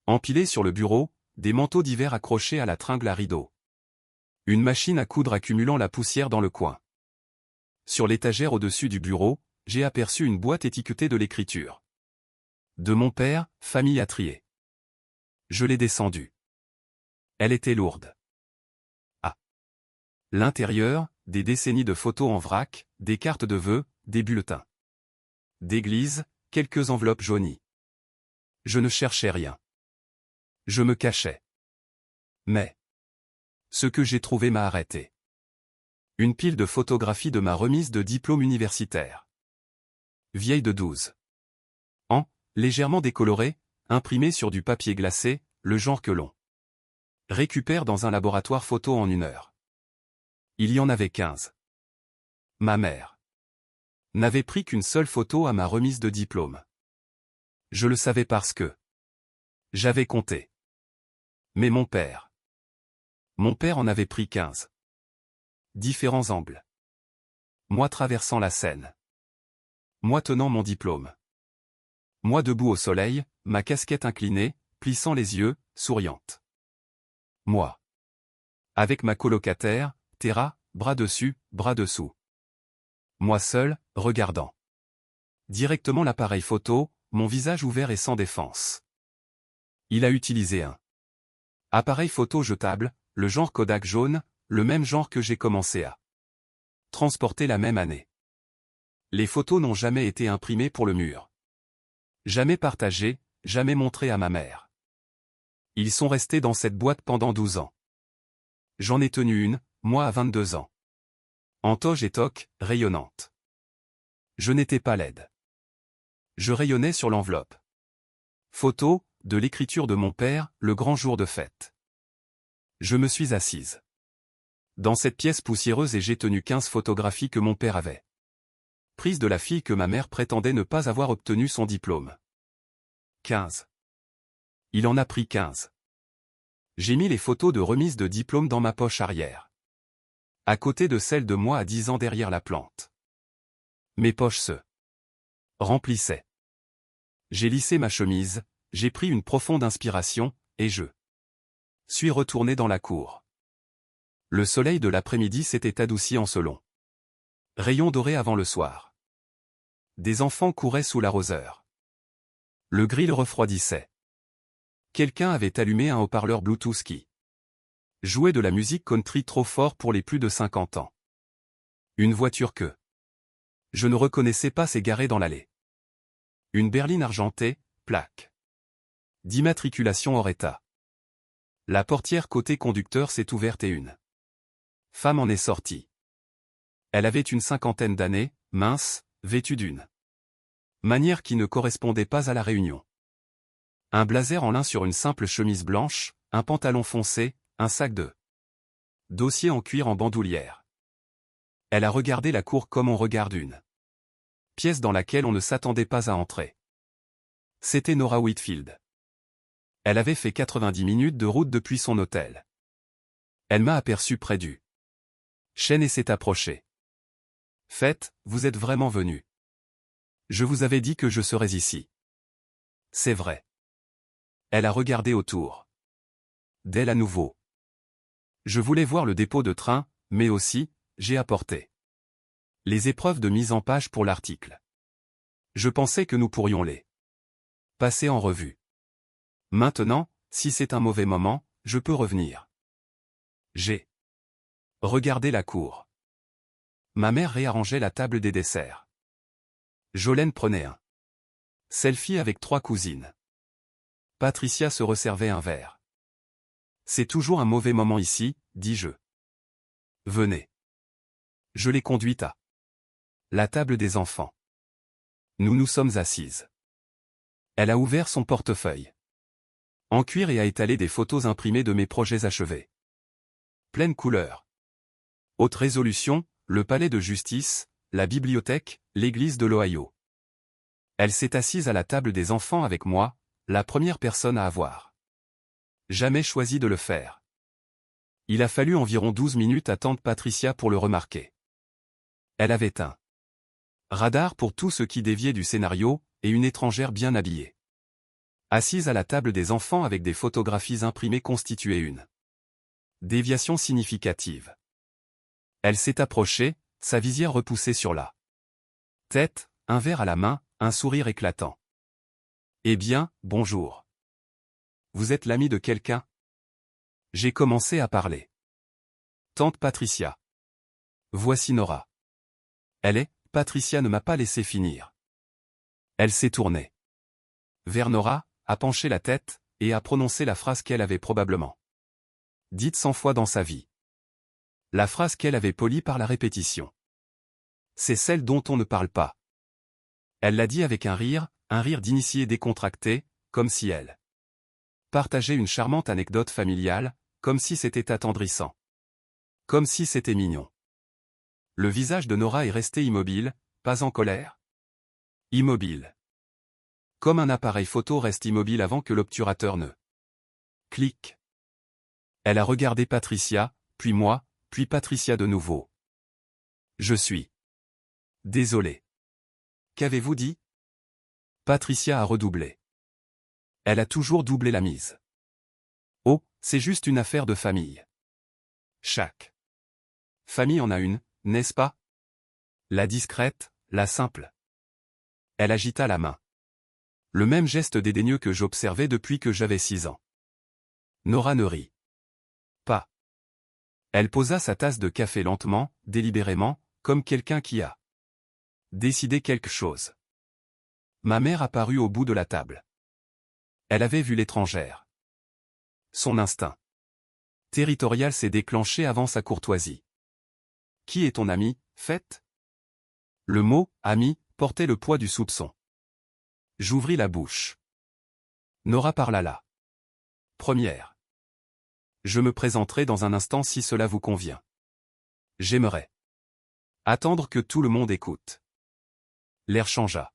empilées sur le bureau, des manteaux d'hiver accrochés à la tringle à rideaux. Une machine à coudre accumulant la poussière dans le coin. Sur l'étagère au-dessus du bureau, j'ai aperçu une boîte étiquetée de l'écriture de mon père, famille à trier. Je l'ai descendue. Elle était lourde. À l'intérieur, des décennies de photos en vrac, des cartes de vœux, des bulletins d'église, quelques enveloppes jaunies. Je ne cherchais rien. Je me cachais. Mais ce que j'ai trouvé m'a arrêté. Une pile de photographies de ma remise de diplôme universitaire. Vieille de 12 ans, légèrement décolorée, imprimée sur du papier glacé, le genre que l'on récupère dans un laboratoire photo en 1 heure. Il y en avait 15. Ma mère n'avait pris qu'une seule photo à ma remise de diplôme. Je le savais parce que j'avais compté. Mais mon père en avait pris 15. Différents angles. Moi traversant la Seine. Moi tenant mon diplôme. Moi debout au soleil, ma casquette inclinée, plissant les yeux, souriante. Moi avec ma colocataire, Terra, bras dessus, bras dessous. Moi seul, regardant directement l'appareil photo, mon visage ouvert et sans défense. Il a utilisé un appareil photo jetable, le genre Kodak jaune, le même genre que j'ai commencé à transporter la même année. Les photos n'ont jamais été imprimées pour le mur. Jamais partagées, jamais montrées à ma mère. Ils sont restés dans cette boîte pendant 12 ans. J'en ai tenu une, moi à 22 ans. En toge et toque, rayonnante. Je n'étais pas laide. Je rayonnais sur l'enveloppe. Photo, de l'écriture de mon père, le grand jour de fête. Je me suis assise dans cette pièce poussiéreuse et j'ai tenu 15 photographies que mon père avait prises de la fille que ma mère prétendait ne pas avoir obtenu son diplôme. 15. Il en a pris 15. J'ai mis les photos de remise de diplôme dans ma poche arrière, à côté de celle de moi à 10 ans derrière la plante. Mes poches se remplissaient. J'ai lissé ma chemise, j'ai pris une profonde inspiration, et je suis retourné dans la cour. Le soleil de l'après-midi s'était adouci en ce long rayon doré avant le soir. Des enfants couraient sous l'arroseur. Le grill refroidissait. Quelqu'un avait allumé un haut-parleur Bluetooth qui jouait de la musique country trop fort pour les plus de 50 ans. Une voiture que je ne reconnaissais pas s'est garée dans l'allée. Une berline argentée, plaque d'immatriculation hors état. La portière côté conducteur s'est ouverte et une femme en est sortie. Elle avait une 50aine d'années, mince, vêtue d'une manière qui ne correspondait pas à la réunion. Un blazer en lin sur une simple chemise blanche, un pantalon foncé, un sac de dossier en cuir en bandoulière. Elle a regardé la cour comme on regarde une pièce dans laquelle on ne s'attendait pas à entrer. C'était Nora Whitfield. Elle avait fait 90 minutes de route depuis son hôtel. Elle m'a aperçu près du chêne et s'est approchée. Faites, vous êtes vraiment venu. Je vous avais dit que je serais ici. C'est vrai. Elle a regardé autour d'elle à nouveau. Je voulais voir le dépôt de train, mais aussi, j'ai apporté les épreuves de mise en page pour l'article. Je pensais que nous pourrions les passer en revue. Maintenant, si c'est un mauvais moment, je peux revenir. J'ai regardé la cour. Ma mère réarrangeait la table des desserts. Jolène prenait un selfie avec 3 cousines. Patricia se resservait un verre. C'est toujours un mauvais moment ici, dis-je. Venez. Je l'ai conduite à la table des enfants. Nous nous sommes assises. Elle a ouvert son portefeuille en cuir et a étalé des photos imprimées de mes projets achevés. Pleine couleur. Haute résolution, le palais de justice, la bibliothèque, l'église de l'Ohio. Elle s'est assise à la table des enfants avec moi, la première personne à avoir jamais choisi de le faire. Il a fallu environ 12 minutes à tante Patricia pour le remarquer. Elle avait un radar pour tout ce qui déviait du scénario, et une étrangère bien habillée, assise à la table des enfants avec des photographies imprimées constituait une déviation significative. Elle s'est approchée, sa visière repoussée sur la tête, un verre à la main, un sourire éclatant. Eh bien, bonjour. Vous êtes l'ami de quelqu'un? J'ai commencé à parler. Tante Patricia. Voici Nora. Patricia ne m'a pas laissé finir. Elle s'est tournée vers Nora, a penché la tête, et a prononcé la phrase qu'elle avait probablement dite 100 fois dans sa vie. La phrase qu'elle avait polie par la répétition. C'est celle dont on ne parle pas. Elle l'a dit avec un rire d'initié décontracté, comme si elle partageait une charmante anecdote familiale, comme si c'était attendrissant. Comme si c'était mignon. Le visage de Nora est resté immobile, pas en colère. Immobile. Comme un appareil photo reste immobile avant que l'obturateur ne clique. Elle a regardé Patricia, puis moi, puis Patricia de nouveau. Je suis désolé. Qu'avez-vous dit? Patricia a redoublé. Elle a toujours doublé la mise. Oh, c'est juste une affaire de famille. Chaque famille en a une, n'est-ce pas? La discrète, la simple. Elle agita la main. Le même geste dédaigneux que j'observais depuis que j'avais 6 ans. Nora ne rit pas. Elle posa sa tasse de café lentement, délibérément, comme quelqu'un qui a décidé quelque chose. Ma mère apparut au bout de la table. Elle avait vu l'étrangère. Son instinct territorial s'est déclenché avant sa courtoisie. Qui est ton ami, Fête? Le mot « ami » portait le poids du soupçon. J'ouvris la bouche. Nora parla là. Première. Je me présenterai dans un instant si cela vous convient. J'aimerais attendre que tout le monde écoute. L'air changea.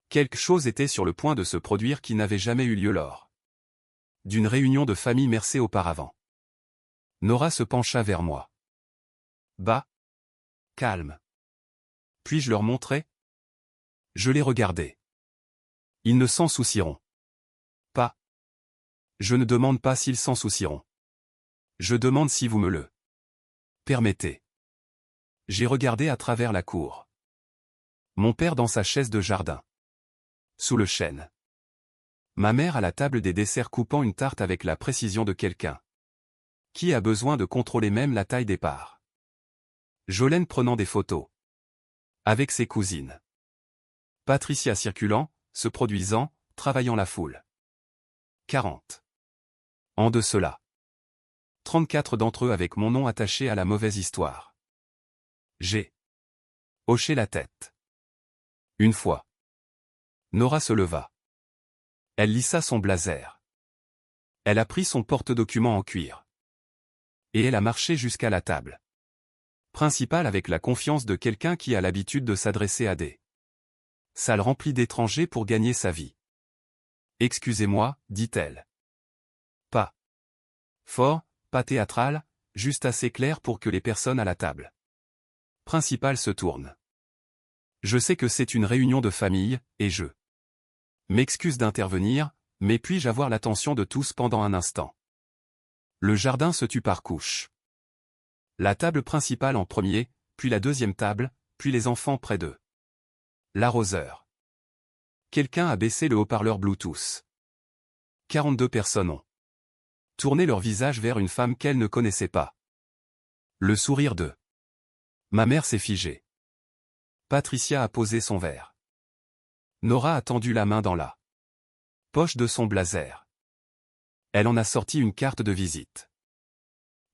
Quelque chose était sur le point de se produire qui n'avait jamais eu lieu lors d'une réunion de famille Mercé auparavant. Nora se pencha vers moi. Bah. Calme. Puis-je leur montrer? Je les regardai. Ils ne s'en soucieront pas. Je ne demande pas s'ils s'en soucieront. Je demande si vous me le permettez. J'ai regardé à travers la cour. Mon père dans sa chaise de jardin. Sous le chêne. Ma mère à la table des desserts coupant une tarte avec la précision de quelqu'un qui a besoin de contrôler même la taille des parts. Jolène prenant des photos avec ses cousines. Patricia circulant, se produisant, travaillant la foule. 40. En de cela. 34 d'entre eux avec mon nom attaché à la mauvaise histoire. J'ai hoché la tête. Une fois. Nora se leva. Elle lissa son blazer. Elle a pris son porte-documents en cuir. Et elle a marché jusqu'à la table principale avec la confiance de quelqu'un qui a l'habitude de s'adresser à des salles remplies d'étrangers pour gagner sa vie. Excusez-moi, dit-elle. Pas fort, pas théâtral, juste assez clair pour que les personnes à la table principale se tournent. Je sais que c'est une réunion de famille, et je m'excuse d'intervenir, mais puis-je avoir l'attention de tous pendant un instant? Le jardin se tut par couches. La table principale en premier, puis la deuxième table, puis les enfants près d'eux. L'arroseur. Quelqu'un a baissé le haut-parleur Bluetooth. 42 personnes ont tourné leur visage vers une femme qu'elles ne connaissaient pas. Le sourire de ma mère s'est figé. Patricia a posé son verre. Nora a tendu la main dans la poche de son blazer. Elle en a sorti une carte de visite.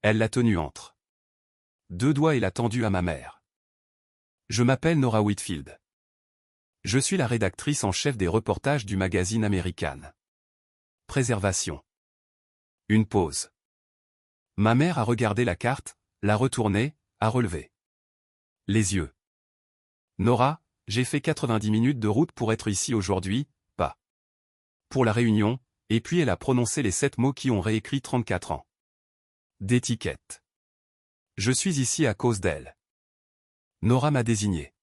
Elle l'a tenue entre deux doigts et l'a tendue à ma mère. Je m'appelle Nora Whitfield. Je suis la rédactrice en chef des reportages du magazine American. Préservation. Une pause. Ma mère a regardé la carte, l'a retournée, a relevé les yeux. Nora, j'ai fait 90 minutes de route pour être ici aujourd'hui, pas pour la réunion, et puis elle a prononcé les 7 mots qui ont réécrit 34 ans d'étiquette. Je suis ici à cause d'elle. Nora m'a désigné.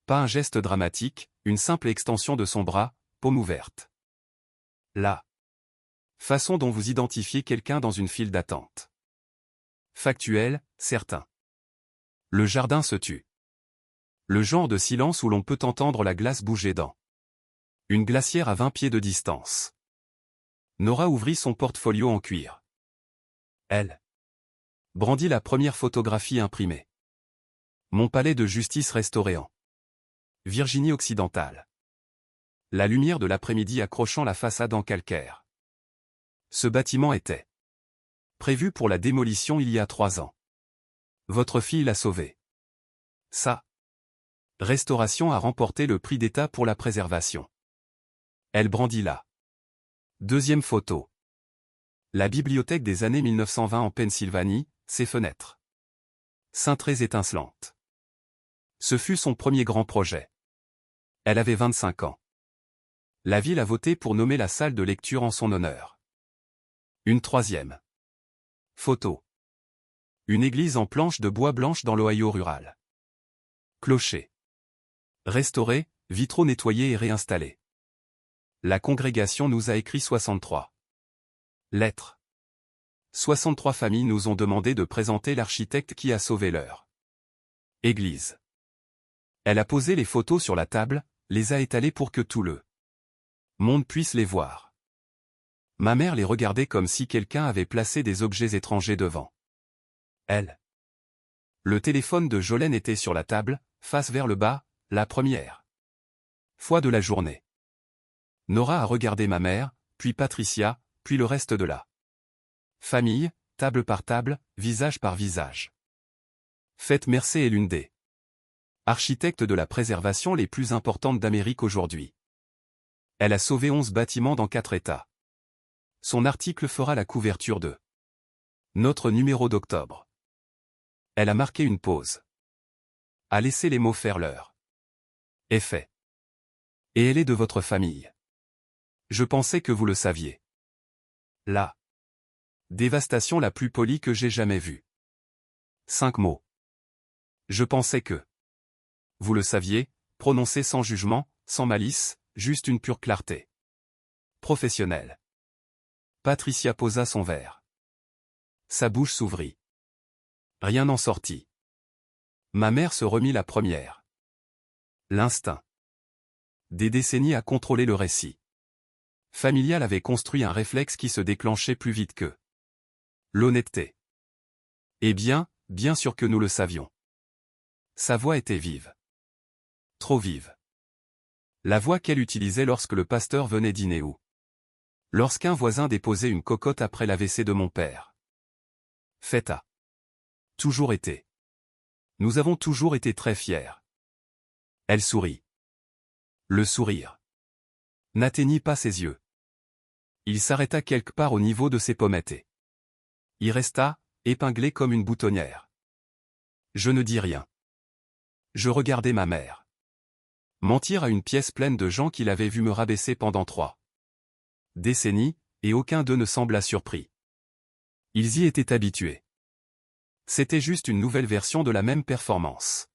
Pas un geste dramatique, une simple extension de son bras, paume ouverte. La façon dont vous identifiez quelqu'un dans une file d'attente. Factuel, certain. Le jardin se tut. Le genre de silence où l'on peut entendre la glace bouger dans une glacière à 20 pieds de distance. Nora ouvrit son portfolio en cuir. Elle brandit la première photographie imprimée. Mon palais de justice restauré en Virginie occidentale. La lumière de l'après-midi accrochant la façade en calcaire. Ce bâtiment était prévu pour la démolition il y a 3 ans. Votre fille l'a sauvé. Sa restauration a remporté le prix d'État pour la préservation. Elle brandit la deuxième photo. La bibliothèque des années 1920 en Pennsylvanie, ses fenêtres cintrées étincelantes. Ce fut son premier grand projet. Elle avait 25 ans. La ville a voté pour nommer la salle de lecture en son honneur. Une troisième photo. Une église en planches de bois blanche dans l'Ohio rural. Clocher restauré, vitraux nettoyés et réinstallés. La congrégation nous a écrit 63 lettres. 63 familles nous ont demandé de présenter l'architecte qui a sauvé leur église. Elle a posé les photos sur la table, les a étalées pour que tout le monde puisse les voir. Ma mère les regardait comme si quelqu'un avait placé des objets étrangers devant elle. Le téléphone de Jolène était sur la table, face vers le bas, la première fois de la journée. Nora a regardé ma mère, puis Patricia, puis le reste de la famille, table par table, visage par visage. Faith Mercé est l'une des architectes de la préservation les plus importantes d'Amérique aujourd'hui. Elle a sauvé 11 bâtiments dans 4 États. Son article fera la couverture de notre numéro d'octobre. Elle a marqué une pause. A laissé les mots faire leur effet. Et elle est de votre famille. Je pensais que vous le saviez. La dévastation la plus polie que j'ai jamais vue. 5 mots. Je pensais que vous le saviez, prononcé sans jugement, sans malice, juste une pure clarté professionnelle. Patricia posa son verre. Sa bouche s'ouvrit. Rien n'en sortit. Ma mère se remit la première. L'instinct. Des décennies à contrôler le récit familial avait construit un réflexe qui se déclenchait plus vite que l'honnêteté. Eh bien, bien sûr que nous le savions. Sa voix était vive. Trop vive. La voix qu'elle utilisait lorsque le pasteur venait dîner ou lorsqu'un voisin déposait une cocotte après l'AVC de mon père. Faith a toujours été. Nous avons toujours été très fiers. Elle sourit. Le sourire n'atteignit pas ses yeux. Il s'arrêta quelque part au niveau de ses pommettes et y resta, épinglé comme une boutonnière. Je ne dis rien. Je regardais ma mère mentir à une pièce pleine de gens qui l'avaient vu me rabaisser pendant 3 décennies, et aucun d'eux ne sembla surpris. Ils y étaient habitués. C'était juste une nouvelle version de la même performance.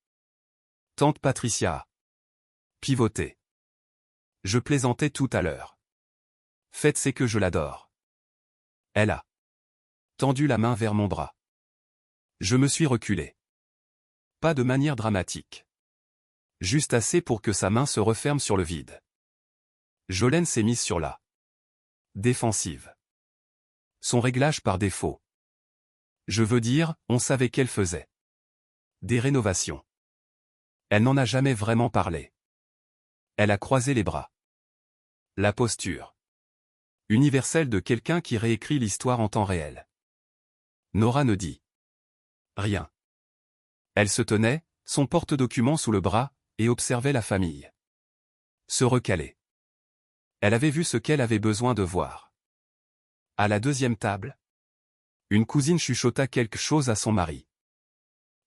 Tante Patricia a pivoté. Je plaisantais tout à l'heure. Faith sait que je l'adore. Elle a tendu la main vers mon bras. Je me suis reculé. Pas de manière dramatique. Juste assez pour que sa main se referme sur le vide. Jolene s'est mise sur la défensive. Son réglage par défaut. Je veux dire, on savait qu'elle faisait des rénovations. Elle n'en a jamais vraiment parlé. Elle a croisé les bras. La posture universelle de quelqu'un qui réécrit l'histoire en temps réel. Nora ne dit rien. Elle se tenait, son porte-documents sous le bras, et observait la famille se recaler. Elle avait vu ce qu'elle avait besoin de voir. À la deuxième table, une cousine chuchota quelque chose à son mari.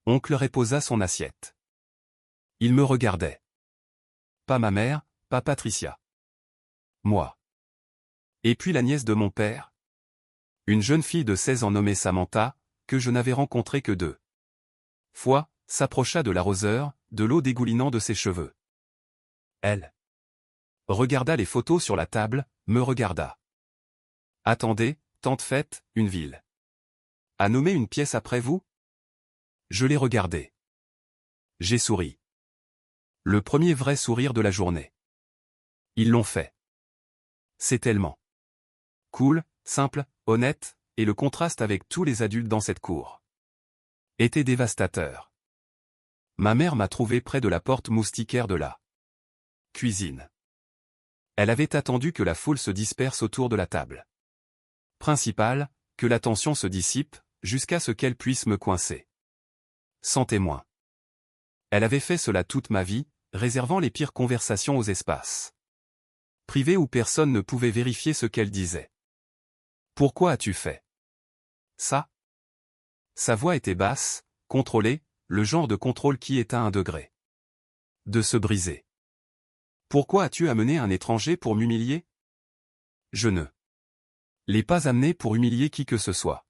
Oncle reposa son assiette. Il me regardait. Pas ma mère, pas Patricia. Moi. Et puis la nièce de mon père. Une jeune fille de 16 ans nommée Samantha, que je n'avais rencontrée que 2 fois, s'approcha de l'arroseur, de l'eau dégoulinant de ses cheveux. Elle regarda les photos sur la table, me regarda. Attendez, tante Faith, une ville a nommé une pièce après vous? Je l'ai regardé. J'ai souri. Le premier vrai sourire de la journée. Ils l'ont fait. C'est tellement cool, simple, honnête, et le contraste avec tous les adultes dans cette cour était dévastateur. Ma mère m'a trouvé près de la porte moustiquaire de la cuisine. Elle avait attendu que la foule se disperse autour de la table principale, que la tension se dissipe, jusqu'à ce qu'elle puisse me coincer. Sans témoin. Elle avait fait cela toute ma vie, réservant les pires conversations aux espaces privés où personne ne pouvait vérifier ce qu'elle disait. Pourquoi as-tu fait ça? Sa voix était basse, contrôlée, le genre de contrôle qui est à 1 degré de se briser. Pourquoi as-tu amené un étranger pour m'humilier? Je ne l'ai pas amené pour humilier qui que ce soit.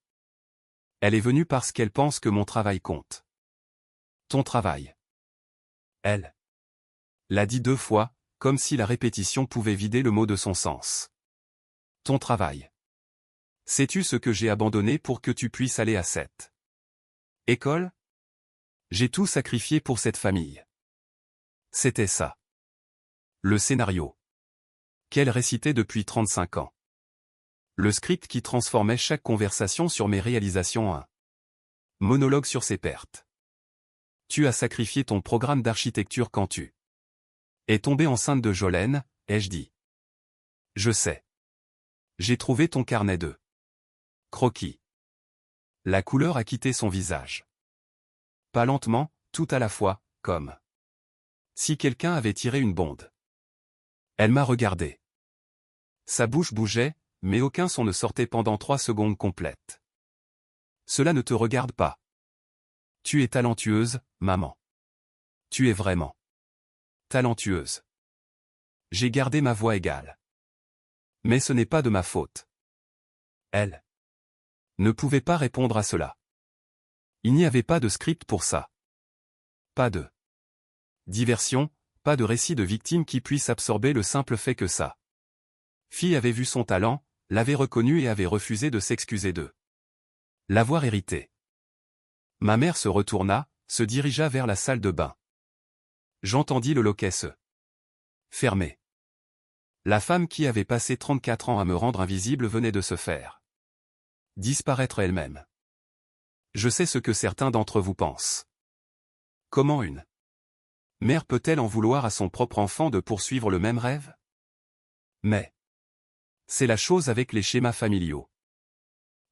Elle est venue parce qu'elle pense que mon travail compte. Ton travail. Elle l'a dit 2 fois, comme si la répétition pouvait vider le mot de son sens. Ton travail. Sais-tu ce que j'ai abandonné pour que tu puisses aller à cette école? J'ai tout sacrifié pour cette famille. C'était ça. Le scénario qu'elle récitait depuis 35 ans. Le script qui transformait chaque conversation sur mes réalisations en un monologue sur ses pertes. Tu as sacrifié ton programme d'architecture quand tu es tombée enceinte de Jolene, ai-je dit. Je sais. J'ai trouvé ton carnet de croquis. La couleur a quitté son visage. Pas lentement, tout à la fois, comme si quelqu'un avait tiré une bonde. Elle m'a regardé. Sa bouche bougeait, mais aucun son ne sortait pendant 3 secondes complètes. Cela ne te regarde pas. Tu es talentueuse, maman. Tu es vraiment talentueuse. J'ai gardé ma voix égale. Mais ce n'est pas de ma faute. Elle ne pouvait pas répondre à cela. Il n'y avait pas de script pour ça. Pas de diversion, pas de récit de victime qui puisse absorber le simple fait que sa fille avait vu son talent, l'avait reconnu et avait refusé de s'excuser d'eux. L'avoir hérité. Ma mère se retourna, se dirigea vers la salle de bain. J'entendis le loquet se fermer. La femme qui avait passé 34 ans à me rendre invisible venait de se faire disparaître elle-même. Je sais ce que certains d'entre vous pensent. Comment une mère peut-elle en vouloir à son propre enfant de poursuivre le même rêve? Mais c'est la chose avec les schémas familiaux.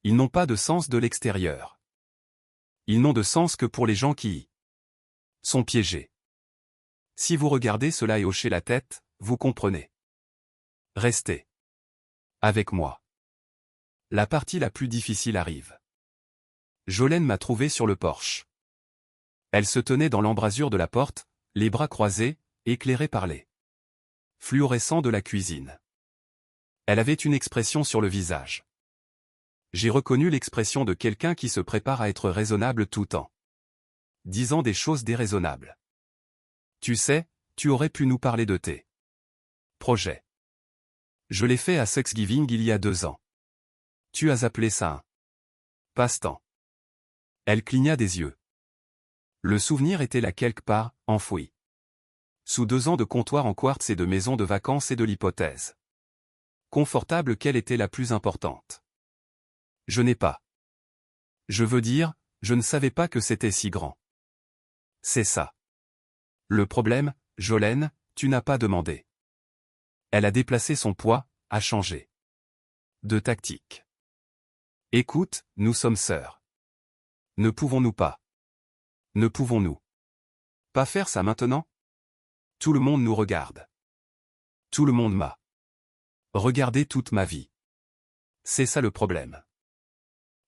Ils n'ont pas de sens de l'extérieur. Ils n'ont de sens que pour les gens qui y sont piégés. Si vous regardez cela et hochez la tête, vous comprenez. Restez avec moi. La partie la plus difficile arrive. Jolène m'a trouvé sur le porche. Elle se tenait dans l'embrasure de la porte, les bras croisés, éclairée par les fluorescents de la cuisine. Elle avait une expression sur le visage. J'ai reconnu l'expression de quelqu'un qui se prépare à être raisonnable tout en disant des choses déraisonnables. Tu sais, tu aurais pu nous parler de tes projets. Je l'ai fait à Thanksgiving il y a 2 ans. Tu as appelé ça un passe-temps. Elle cligna des yeux. Le souvenir était là quelque part, enfoui. Sous 2 ans de comptoir en quartz et de maison de vacances et de l'hypothèse confortable quelle était la plus importante. Je n'ai pas. Je veux dire, je ne savais pas que c'était si grand. C'est ça. Le problème, Jolène, tu n'as pas demandé. Elle a déplacé son poids, a changé de tactique. Écoute, nous sommes sœurs. Ne pouvons-nous pas? Ne pouvons-nous pas faire ça maintenant? Tout le monde nous regarde. Tout le monde m'a regardé toute ma vie. C'est ça le problème.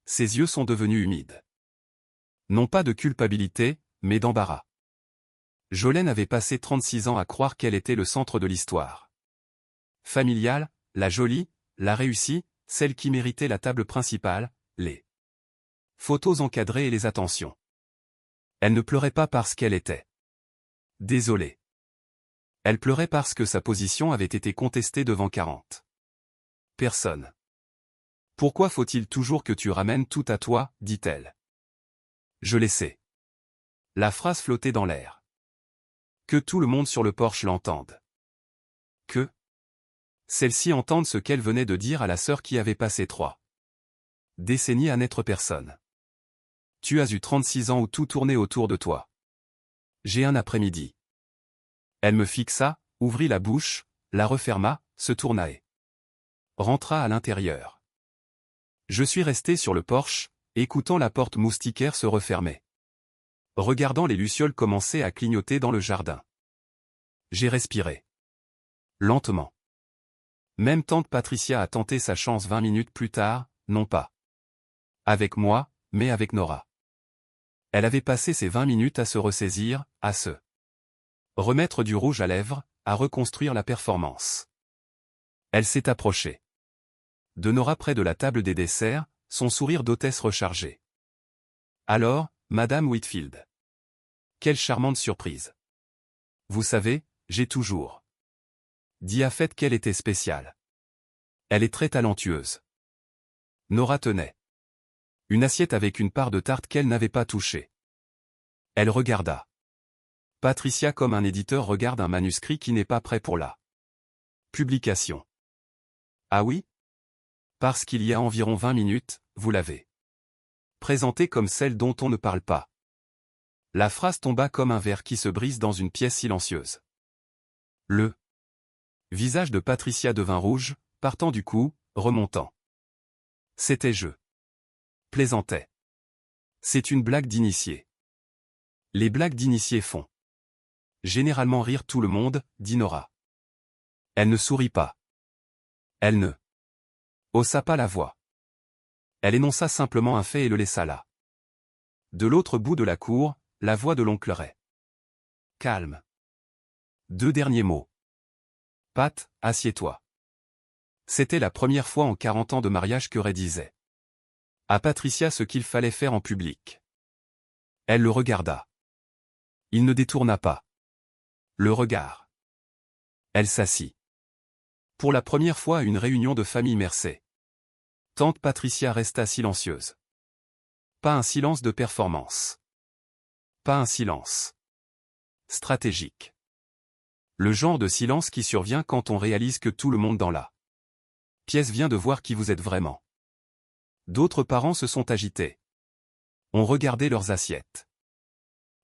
Ses yeux sont devenus humides. Non pas de culpabilité, mais d'embarras. Jolène avait passé 36 ans à croire qu'elle était le centre de l'histoire familiale, la jolie, la réussie, celle qui méritait la table principale, les photos encadrées et les attentions. Elle ne pleurait pas parce qu'elle était désolée. Elle pleurait parce que sa position avait été contestée devant 40 personnes. Pourquoi faut-il toujours que tu ramènes tout à toi, dit-elle. Je laissais la phrase flotter dans l'air. Que tout le monde sur le porche l'entende. Que celle-ci entende ce qu'elle venait de dire à la sœur qui avait passé 3 décennies à n'être personne. Tu as eu 36 ans où tout tournait autour de toi. J'ai un après-midi. Elle me fixa, ouvrit la bouche, la referma, se tourna et rentra à l'intérieur. Je suis resté sur le porche, écoutant la porte moustiquaire se refermer. Regardant les lucioles commencer à clignoter dans le jardin. J'ai respiré. Lentement. Même tante Patricia a tenté sa chance 20 minutes plus tard, non pas avec moi, mais avec Nora. Elle avait passé ces 20 minutes à se ressaisir, à se remettre du rouge à lèvres, à reconstruire la performance. Elle s'est approchée de Nora près de la table des desserts, son sourire d'hôtesse rechargé. Alors, Madame Whitfield. Quelle charmante surprise. Vous savez, j'ai toujours dit à Fête qu'elle était spéciale. Elle est très talentueuse. Nora tenait une assiette avec une part de tarte qu'elle n'avait pas touchée. Elle regarda Patricia comme un éditeur regarde un manuscrit qui n'est pas prêt pour la publication. Ah oui? Parce qu'il y a environ 20 minutes, vous l'avez présentée comme celle dont on ne parle pas. La phrase tomba comme un verre qui se brise dans une pièce silencieuse. Le visage de Patricia devint rouge, partant du cou, remontant. C'était je plaisantais. C'est une blague d'initié. Les blagues d'initié font généralement rire tout le monde, dit Nora. Elle ne sourit pas. Elle ne haussa pas la voix. Elle énonça simplement un fait et le laissa là. De l'autre bout de la cour, la voix de l'oncle Ray. Calme. 2 derniers mots. Pat, assieds-toi. C'était la première fois en 40 ans de mariage que Ray disait à Patricia ce qu'il fallait faire en public. Elle le regarda. Il ne détourna pas le regard. Elle s'assit. Pour la première fois à une réunion de famille Mercey. Tante Patricia resta silencieuse. Pas un silence de performance. Pas un silence stratégique. Le genre de silence qui survient quand on réalise que tout le monde dans la pièce vient de voir qui vous êtes vraiment. D'autres parents se sont agités. On regardait leurs assiettes.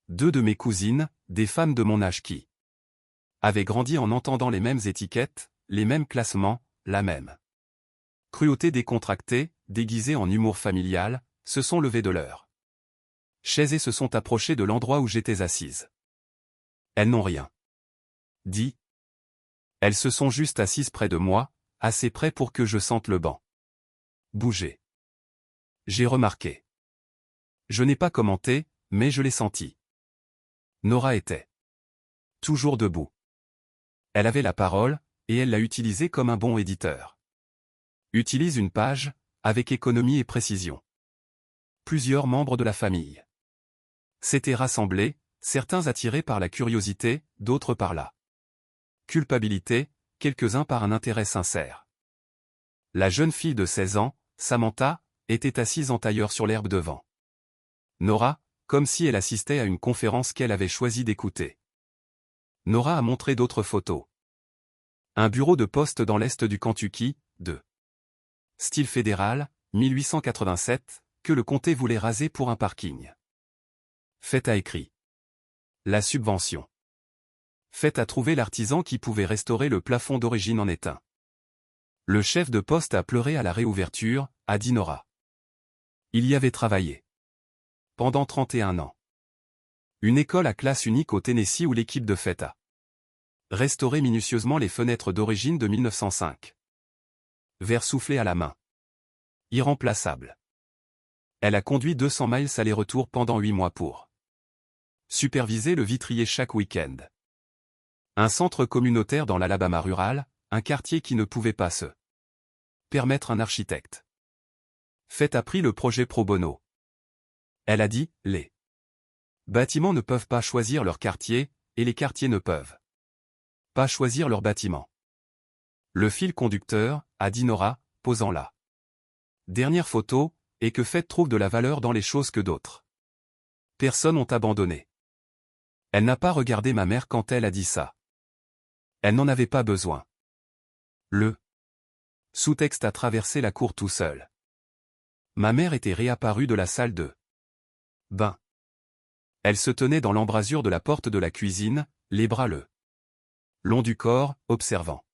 2 de mes cousines, des femmes de mon âge qui avaient grandi en entendant les mêmes étiquettes, les mêmes classements, la même cruauté décontractée, déguisée en humour familial, se sont levées de leur chaises et se sont approchées de l'endroit où j'étais assise. Elles n'ont rien dit. Elles se sont juste assises près de moi, assez près pour que je sente le banc bouger. J'ai remarqué. Je n'ai pas commenté, mais je l'ai senti. Nora était toujours debout. Elle avait la parole, et elle l'a utilisée comme un bon éditeur utilise une page, avec économie et précision. Plusieurs membres de la famille s'étaient rassemblés, certains attirés par la curiosité, d'autres par la culpabilité, quelques-uns par un intérêt sincère. La jeune fille de 16 ans, Samantha, était assise en tailleur sur l'herbe devant Nora, comme si elle assistait à une conférence qu'elle avait choisi d'écouter. Nora a montré d'autres photos. Un bureau de poste dans l'est du Kentucky, de style fédéral, 1887, que le comté voulait raser pour un parking. Faites a écrit. La subvention. Faites à trouver l'artisan qui pouvait restaurer le plafond d'origine en étain. Le chef de poste a pleuré à la réouverture, a dit Nora. Il y avait travaillé. Pendant 31 ans. Une école à classe unique au Tennessee où l'équipe de fête a restauré minutieusement les fenêtres d'origine de 1905. Verre soufflé à la main. Irremplaçable. Elle a conduit 200 miles aller-retour pendant 8 mois pour superviser le vitrier chaque week-end. Un centre communautaire dans l'Alabama rural, un quartier qui ne pouvait pas se permettre un architecte. Fête a pris le projet pro bono. Elle a dit, les bâtiments ne peuvent pas choisir leur quartier, et les quartiers ne peuvent pas choisir leur bâtiment. Le fil conducteur, a dit Nora, posant la dernière photo, et que Fête trouve de la valeur dans les choses que d'autres personnes ont abandonnées. Elle n'a pas regardé ma mère quand elle a dit ça. Elle n'en avait pas besoin. Le sous-texte a traversé la cour tout seul. Ma mère était réapparue de la salle de bain. Elle se tenait dans l'embrasure de la porte de la cuisine, les bras le long du corps, observant.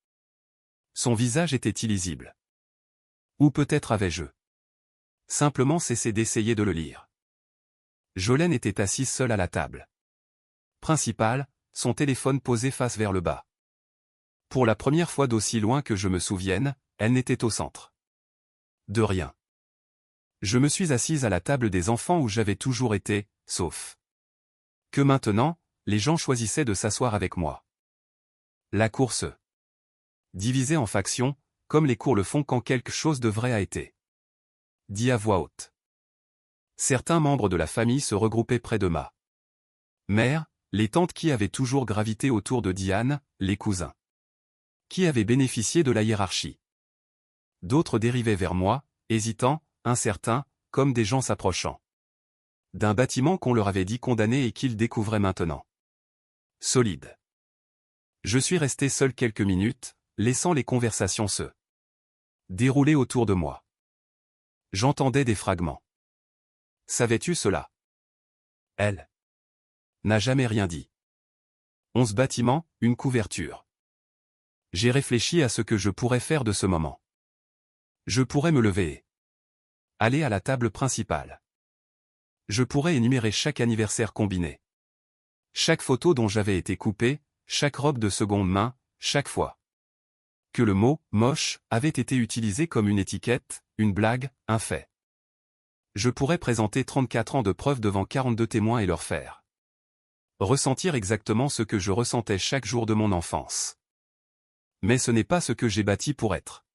Son visage était illisible. Ou peut-être avais-je simplement cessé d'essayer de le lire. Jolene était assise seule à la table principale, son téléphone posé face vers le bas. Pour la première fois d'aussi loin que je me souvienne, elle n'était au centre de rien. Je me suis assise à la table des enfants où j'avais toujours été, sauf que maintenant, les gens choisissaient de s'asseoir avec moi. La course divisée en factions, comme les cours le font quand quelque chose de vrai a été dit à voix haute. Certains membres de la famille se regroupaient près de ma mère, les tantes qui avaient toujours gravité autour de Diane, les cousins qui avaient bénéficié de la hiérarchie. D'autres dérivaient vers moi, hésitants, incertains, comme des gens s'approchant d'un bâtiment qu'on leur avait dit condamné et qu'ils découvraient maintenant solide. Je suis resté seul quelques minutes, laissant les conversations se dérouler autour de moi. J'entendais des fragments. Savais-tu cela? Elle n'a jamais rien dit. 11 bâtiments, une couverture. J'ai réfléchi à ce que je pourrais faire de ce moment. Je pourrais me lever et aller à la table principale. Je pourrais énumérer chaque anniversaire combiné. Chaque photo dont j'avais été coupé, chaque robe de seconde main, chaque fois que le mot « moche » avait été utilisé comme une étiquette, une blague, un fait. Je pourrais présenter 34 ans de preuves devant 42 témoins et leur faire ressentir exactement ce que je ressentais chaque jour de mon enfance. Mais ce n'est pas ce que j'ai bâti pour être.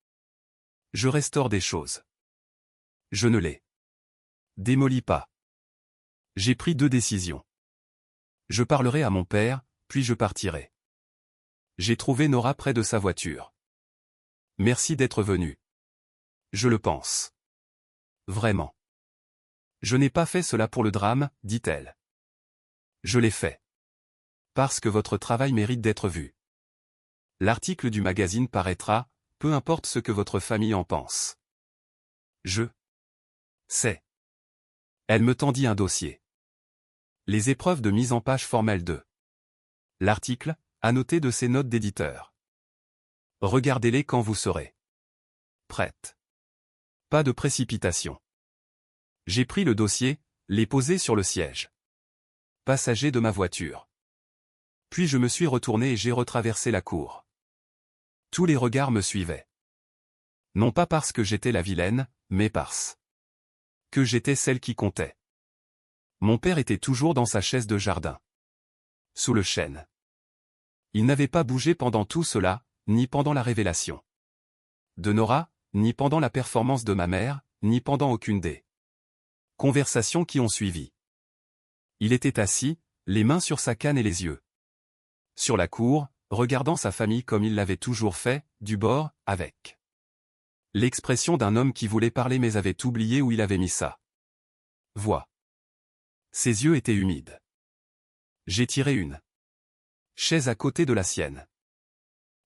Je restaure des choses. Je ne les démolis pas. J'ai pris 2 décisions. Je parlerai à mon père, puis je partirai. J'ai trouvé Nora près de sa voiture. Merci d'être venu. Je le pense. Vraiment. Je n'ai pas fait cela pour le drame, dit-elle. Je l'ai fait. Parce que votre travail mérite d'être vu. L'article du magazine paraîtra, peu importe ce que votre famille en pense. Je sais. Elle me tendit un dossier. Les épreuves de mise en page formelle 2. L'article, annoté de ses notes d'éditeur. Regardez-les quand vous serez prête. Pas de précipitation. J'ai pris le dossier, l'ai posé sur le siège passager de ma voiture. Puis je me suis retourné et j'ai retraversé la cour. Tous les regards me suivaient. Non pas parce que j'étais la vilaine, mais parce que j'étais celle qui comptait. Mon père était toujours dans sa chaise de jardin. Sous le chêne. Il n'avait pas bougé pendant tout cela, ni pendant la révélation de Nora, ni pendant la performance de ma mère, ni pendant aucune des conversations qui ont suivi. Il était assis, les mains sur sa canne et les yeux sur la cour, regardant sa famille comme il l'avait toujours fait, du bord, avec l'expression d'un homme qui voulait parler mais avait oublié où il avait mis sa voix. Ses yeux étaient humides. J'ai tiré une chaise à côté de la sienne.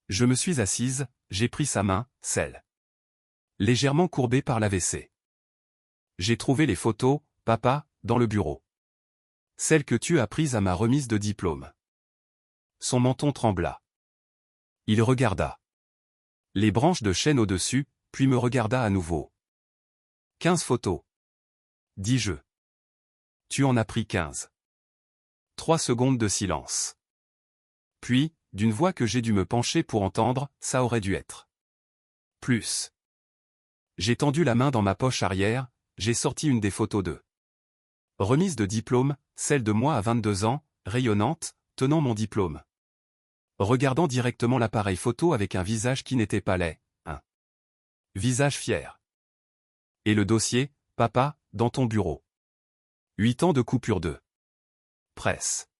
Je me suis assise, j'ai pris sa main, celle légèrement courbée par l'AVC. J'ai trouvé les photos, papa, dans le bureau. Celles que tu as prises à ma remise de diplôme. Son menton trembla. Il regarda les branches de chêne au-dessus, puis me regarda à nouveau. 15 photos. Dis-je. Tu en as pris 15. 3 secondes de silence. Puis, d'une voix que j'ai dû me pencher pour entendre, ça aurait dû être plus. J'ai tendu la main dans ma poche arrière, j'ai sorti une des photos de remise de diplôme, celle de moi à 22 ans, rayonnante, tenant mon diplôme. Regardant directement l'appareil photo avec un visage qui n'était pas laid, un visage fier. Et le dossier, papa, dans ton bureau. 8 ans de coupure de presse.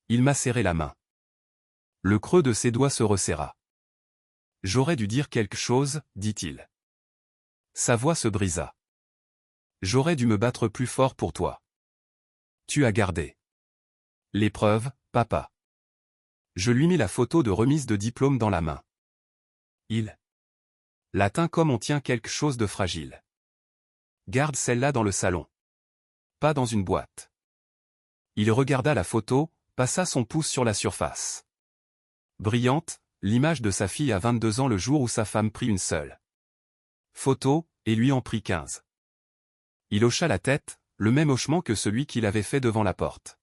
Il m'a serré la main. Le creux de ses doigts se resserra. J'aurais dû dire quelque chose, dit-il. Sa voix se brisa. J'aurais dû me battre plus fort pour toi. Tu as gardé l'épreuve, papa. Je lui mis la photo de remise de diplôme dans la main. Il la tint comme on tient quelque chose de fragile. Garde celle-là dans le salon. Pas dans une boîte. Il regarda la photo, passa son pouce sur la surface. Brillante, l'image de sa fille à 22 ans le jour où sa femme prit une seule photo, et lui en prit 15. Il hocha la tête, le même hochement que celui qu'il avait fait devant la porte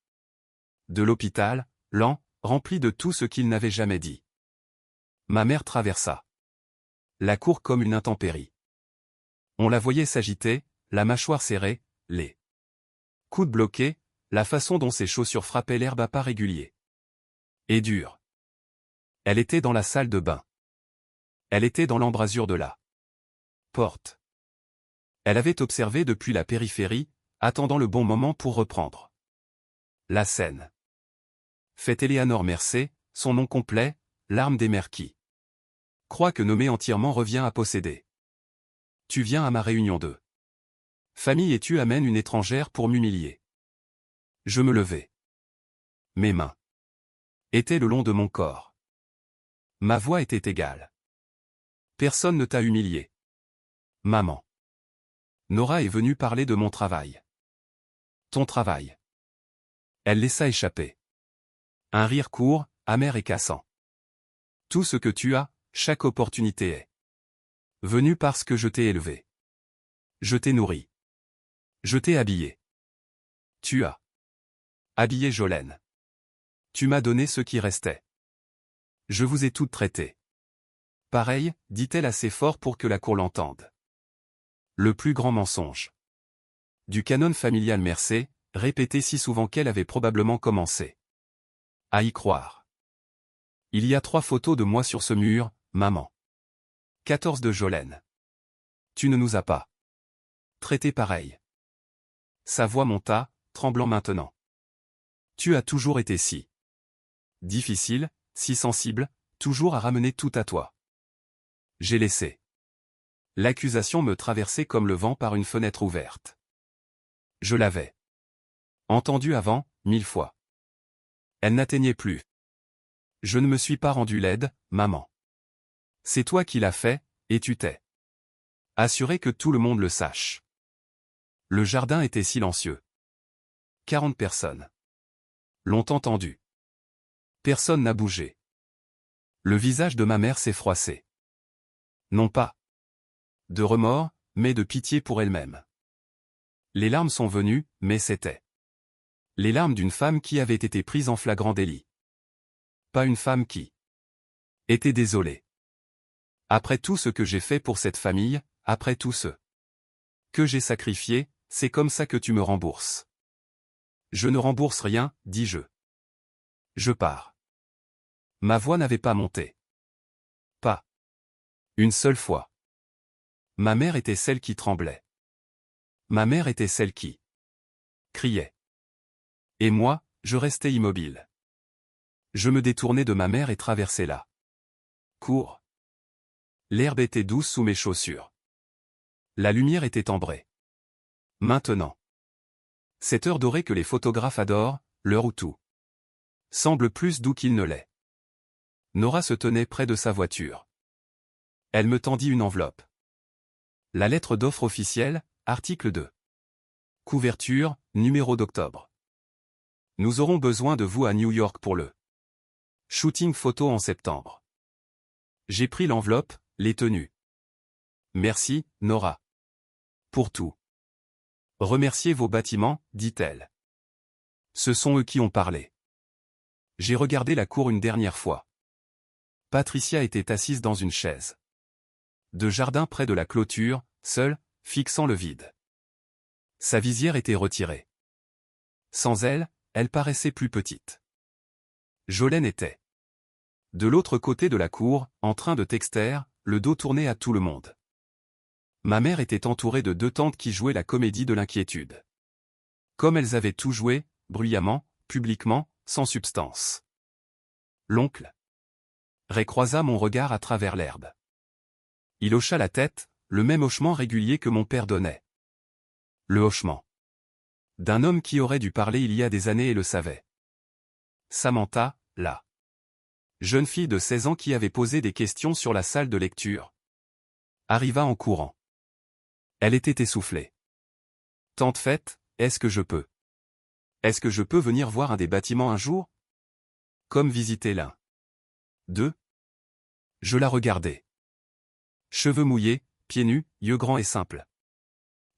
de l'hôpital, lent, rempli de tout ce qu'il n'avait jamais dit. Ma mère traversa la cour comme une intempérie. On la voyait s'agiter, la mâchoire serrée, les coudes bloqués, la façon dont ses chaussures frappaient l'herbe à pas réguliers et durs. Elle était dans la salle de bain. Elle était dans l'embrasure de la porte. Elle avait observé depuis la périphérie, attendant le bon moment pour reprendre la scène. Fait Éléanore Mercé, son nom complet, l'arme des mères qui croit que nommer entièrement revient à posséder. Tu viens à ma réunion de famille et tu amènes une étrangère pour m'humilier. Je me levai. Mes mains étaient le long de mon corps. Ma voix était égale. Personne ne t'a humilié. Maman. Nora est venue parler de mon travail. Ton travail. Elle laissa échapper un rire court, amer et cassant. Tout ce que tu as, chaque opportunité est venue parce que je t'ai élevé. Je t'ai nourri. Je t'ai habillé. Tu as habillé Jolene. Tu m'as donné ce qui restait. Je vous ai toutes traitées. Pareil, dit-elle assez fort pour que la cour l'entende. Le plus grand mensonge. Du canon familial Mercé, répété si souvent qu'elle avait probablement commencé à y croire. Il y a 3 photos de moi sur ce mur, maman. 14 de Jolene. Tu ne nous as pas traité pareil. Sa voix monta, tremblant maintenant. Tu as toujours été si difficile, si sensible, toujours à ramener tout à toi. J'ai laissé l'accusation me traverser comme le vent par une fenêtre ouverte. Je l'avais entendue avant, 1000 fois. Elle n'atteignait plus. Je ne me suis pas rendu laide, maman. C'est toi qui l'as fait, et tu t'es assuré que tout le monde le sache. Le jardin était silencieux. 40 personnes l'ont entendu. Personne n'a bougé. Le visage de ma mère s'est froissé. Non pas de remords, mais de pitié pour elle-même. Les larmes sont venues, mais c'était les larmes d'une femme qui avait été prise en flagrant délit. Pas une femme qui était désolée. Après tout ce que j'ai fait pour cette famille, après tout ce que j'ai sacrifié, c'est comme ça que tu me rembourses. Je ne rembourse rien, dis-je. Je pars. Ma voix n'avait pas monté. Pas une seule fois. Ma mère était celle qui tremblait. Ma mère était celle qui criait. Et moi, je restais immobile. Je me détournais de ma mère et traversais la cour. L'herbe était douce sous mes chaussures. La lumière était ambrée. Maintenant. Cette heure dorée que les photographes adorent, l'heure où tout semble plus doux qu'il ne l'est. Nora se tenait près de sa voiture. Elle me tendit une enveloppe. La lettre d'offre officielle, article 2. Couverture, numéro d'octobre. Nous aurons besoin de vous à New York pour le shooting photo en septembre. J'ai pris l'enveloppe, les tenues. Merci, Nora. Pour tout. Remerciez vos bâtiments, dit-elle. Ce sont eux qui ont parlé. J'ai regardé la cour une dernière fois. Patricia était assise dans une chaise de jardin près de la clôture, seule, fixant le vide. Sa visière était retirée. Sans elle, elle paraissait plus petite. Jolene était de l'autre côté de la cour, en train de texter, le dos tourné à tout le monde. Ma mère était entourée de 2 tantes qui jouaient la comédie de l'inquiétude. Comme elles avaient tout joué, bruyamment, publiquement, sans substance. L'oncle Ray croisa mon regard à travers l'herbe. Il hocha la tête, le même hochement régulier que mon père donnait. Le hochement d'un homme qui aurait dû parler il y a des années et le savait. Samantha, la jeune fille de 16 ans qui avait posé des questions sur la salle de lecture, arriva en courant. Elle était essoufflée. Tante Fête, est-ce que je peux venir voir un des bâtiments un jour? Comme visiter l'un d'eux? Je la regardais. Cheveux mouillés, pieds nus, yeux grands et simples.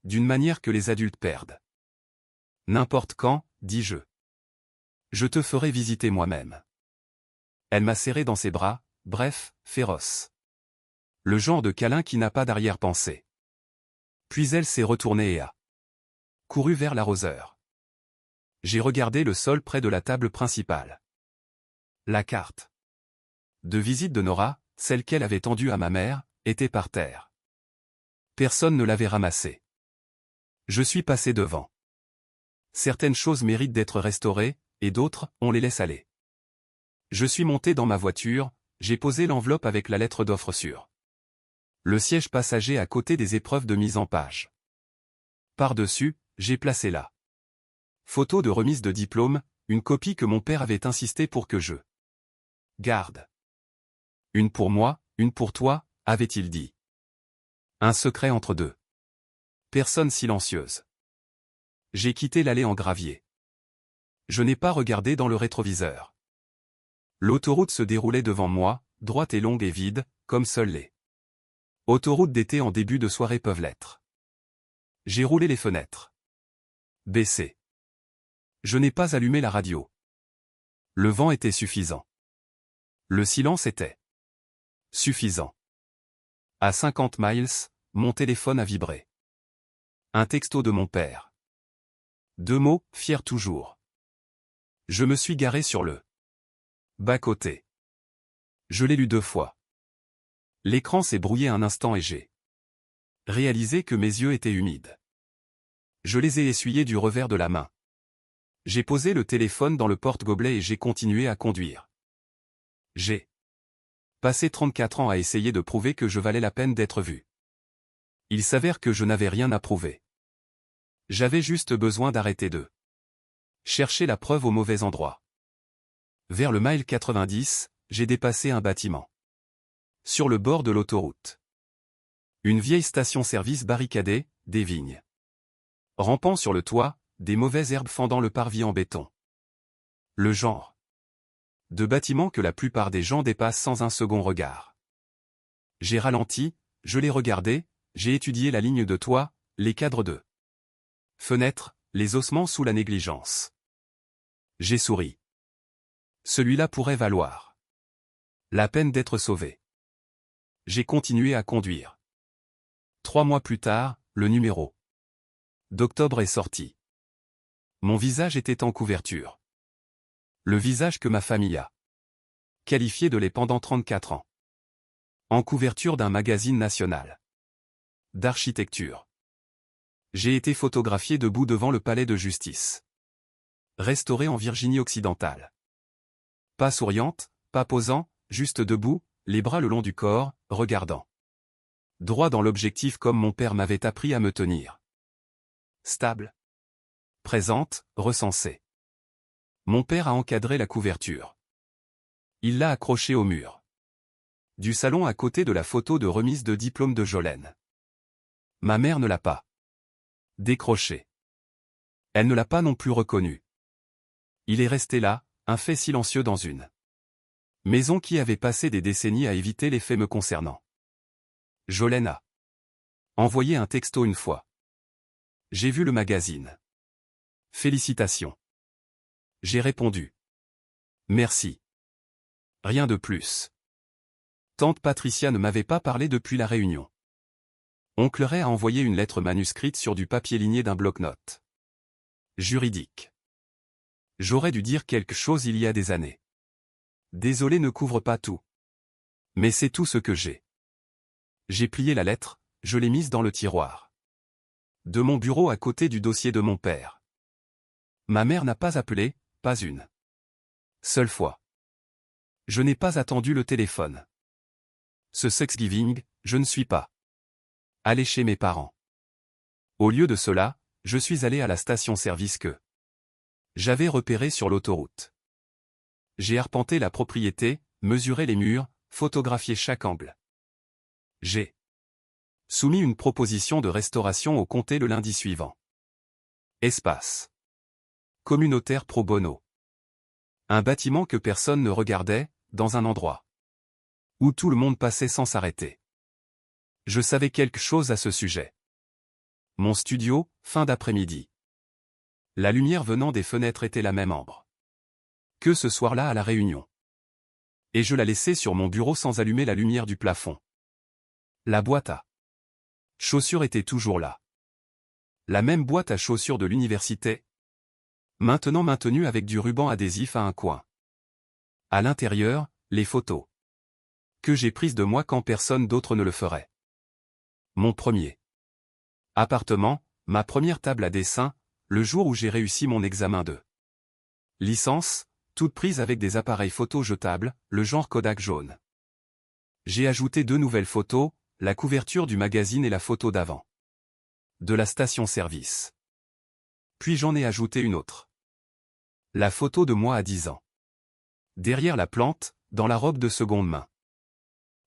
D'une manière que les adultes perdent. N'importe quand, dis-je. Je te ferai visiter moi-même. Elle m'a serré dans ses bras, bref, féroce. Le genre de câlin qui n'a pas d'arrière-pensée. Puis elle s'est retournée et a couru vers l'arroseur. J'ai regardé le sol près de la table principale. La carte de visite de Nora, celle qu'elle avait tendue à ma mère, était par terre. Personne ne l'avait ramassée. Je suis passé devant. Certaines choses méritent d'être restaurées, et d'autres, on les laisse aller. Je suis monté dans ma voiture, j'ai posé l'enveloppe avec la lettre d'offre sur le siège passager à côté des épreuves de mise en page. Par-dessus, j'ai placé la photo de remise de diplôme, une copie que mon père avait insisté pour que je garde. Une pour moi, une pour toi, avait-il dit. Un secret entre 2 personnes silencieuses. J'ai quitté l'allée en gravier. Je n'ai pas regardé dans le rétroviseur. L'autoroute se déroulait devant moi, droite et longue et vide, comme seules les autoroutes d'été en début de soirée peuvent l'être. J'ai roulé les fenêtres. Baissé. Je n'ai pas allumé la radio. Le vent était suffisant. Le silence était suffisant. À 50 miles, mon téléphone a vibré. Un texto de mon père. 2 mots, fier toujours. Je me suis garé sur le bas-côté. Je l'ai lu 2 fois. L'écran s'est brouillé un instant et j'ai réalisé que mes yeux étaient humides. Je les ai essuyés du revers de la main. J'ai posé le téléphone dans le porte-gobelet et j'ai continué à conduire. J'ai passé 34 ans à essayer de prouver que je valais la peine d'être vu. Il s'avère que je n'avais rien à prouver. J'avais juste besoin d'arrêter de chercher la preuve au mauvais endroit. Vers le mile 90, j'ai dépassé un bâtiment. Sur le bord de l'autoroute. Une vieille station-service barricadée, des vignes rampant sur le toit, des mauvaises herbes fendant le parvis en béton. Le genre de bâtiment que la plupart des gens dépassent sans un second regard. J'ai ralenti, je l'ai regardé, j'ai étudié la ligne de toit, les cadres de fenêtres, les ossements sous la négligence. J'ai souri. Celui-là pourrait valoir la peine d'être sauvé. J'ai continué à conduire. 3 mois plus tard, le numéro d'octobre est sorti. Mon visage était en couverture. Le visage que ma famille a qualifié de laid pendant 34 ans. En couverture d'un magazine national d'architecture. J'ai été photographié debout devant le palais de justice. Restauré en Virginie occidentale. Pas souriante, pas posant, juste debout, les bras le long du corps, regardant droit dans l'objectif comme mon père m'avait appris à me tenir. Stable. Présente, recensée. Mon père a encadré la couverture. Il l'a accrochée au mur du salon à côté de la photo de remise de diplôme de Jolene. Ma mère ne l'a pas décroché. Elle ne l'a pas non plus reconnu. Il est resté là, un fait silencieux dans une maison qui avait passé des décennies à éviter les faits me concernant. Jolene a envoyé un texto une fois. J'ai vu le magazine. Félicitations. J'ai répondu. Merci. Rien de plus. Tante Patricia ne m'avait pas parlé depuis la réunion. Oncle Ray a envoyé une lettre manuscrite sur du papier ligné d'un bloc-notes. Juridique. J'aurais dû dire quelque chose il y a des années. Désolé ne couvre pas tout. Mais c'est tout ce que j'ai. J'ai plié la lettre, je l'ai mise dans le tiroir de mon bureau à côté du dossier de mon père. Ma mère n'a pas appelé, pas une seule fois. Je n'ai pas attendu le téléphone. Ce Thanksgiving, je ne suis pas allé chez mes parents. Au lieu de cela, je suis allé à la station-service que j'avais repérée sur l'autoroute. J'ai arpenté la propriété, mesuré les murs, photographié chaque angle. J'ai soumis une proposition de restauration au comté le lundi suivant. Espace communautaire pro bono. Un bâtiment que personne ne regardait, dans un endroit où tout le monde passait sans s'arrêter. Je savais quelque chose à ce sujet. Mon studio, fin d'après-midi. La lumière venant des fenêtres était la même ambre que ce soir-là à la réunion. Et je la laissais sur mon bureau sans allumer la lumière du plafond. La boîte à chaussures était toujours là. La même boîte à chaussures de l'université, maintenant maintenue avec du ruban adhésif à un coin. À l'intérieur, les photos que j'ai prises de moi quand personne d'autre ne le ferait. Mon premier appartement, ma première table à dessin, le jour où j'ai réussi mon examen de licence, toute prise avec des appareils photo jetables, le genre Kodak jaune. J'ai ajouté 2 nouvelles photos, la couverture du magazine et la photo d'avant de la station-service. Puis j'en ai ajouté une autre. La photo de moi à 10 ans. Derrière la plante, dans la robe de seconde main.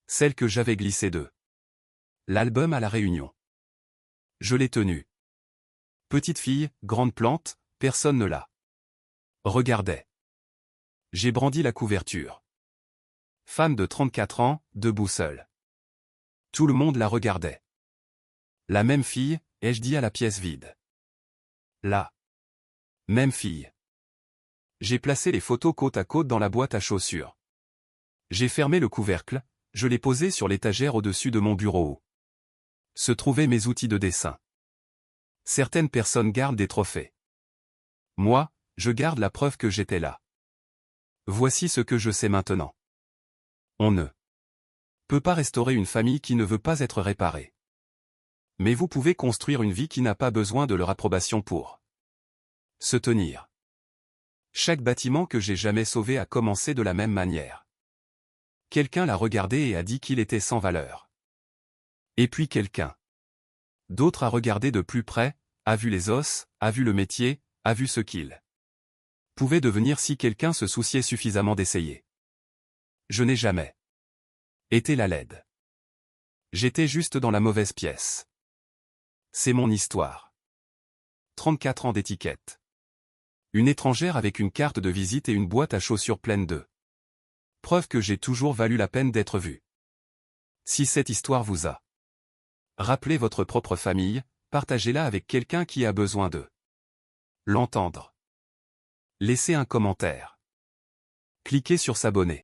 Celle que j'avais glissée de l'album à la réunion. Je l'ai tenue. Petite fille, grande plante, personne ne la regardait. J'ai brandi la couverture. Femme de 34 ans, debout seule. Tout le monde la regardait. La même fille, ai-je dit à la pièce vide. La même fille. J'ai placé les photos côte à côte dans la boîte à chaussures. J'ai fermé le couvercle, je l'ai posé sur l'étagère au-dessus de mon bureau. Se trouvaient mes outils de dessin. Certaines personnes gardent des trophées. Moi, je garde la preuve que j'étais là. Voici ce que je sais maintenant. On ne peut pas restaurer une famille qui ne veut pas être réparée. Mais vous pouvez construire une vie qui n'a pas besoin de leur approbation pour se tenir. Chaque bâtiment que j'ai jamais sauvé a commencé de la même manière. Quelqu'un l'a regardé et a dit qu'il était sans valeur. Et puis quelqu'un d'autre a regardé de plus près, a vu les os, a vu le métier, a vu ce qu'il pouvait devenir si quelqu'un se souciait suffisamment d'essayer. Je n'ai jamais été la laide. J'étais juste dans la mauvaise pièce. C'est mon histoire. 34 ans d'étiquette. Une étrangère avec une carte de visite et une boîte à chaussures pleine de preuve que j'ai toujours valu la peine d'être vu. Si cette histoire vous a rappelé votre propre famille, partagez-la avec quelqu'un qui a besoin de l'entendre. Laissez un commentaire. Cliquez sur s'abonner.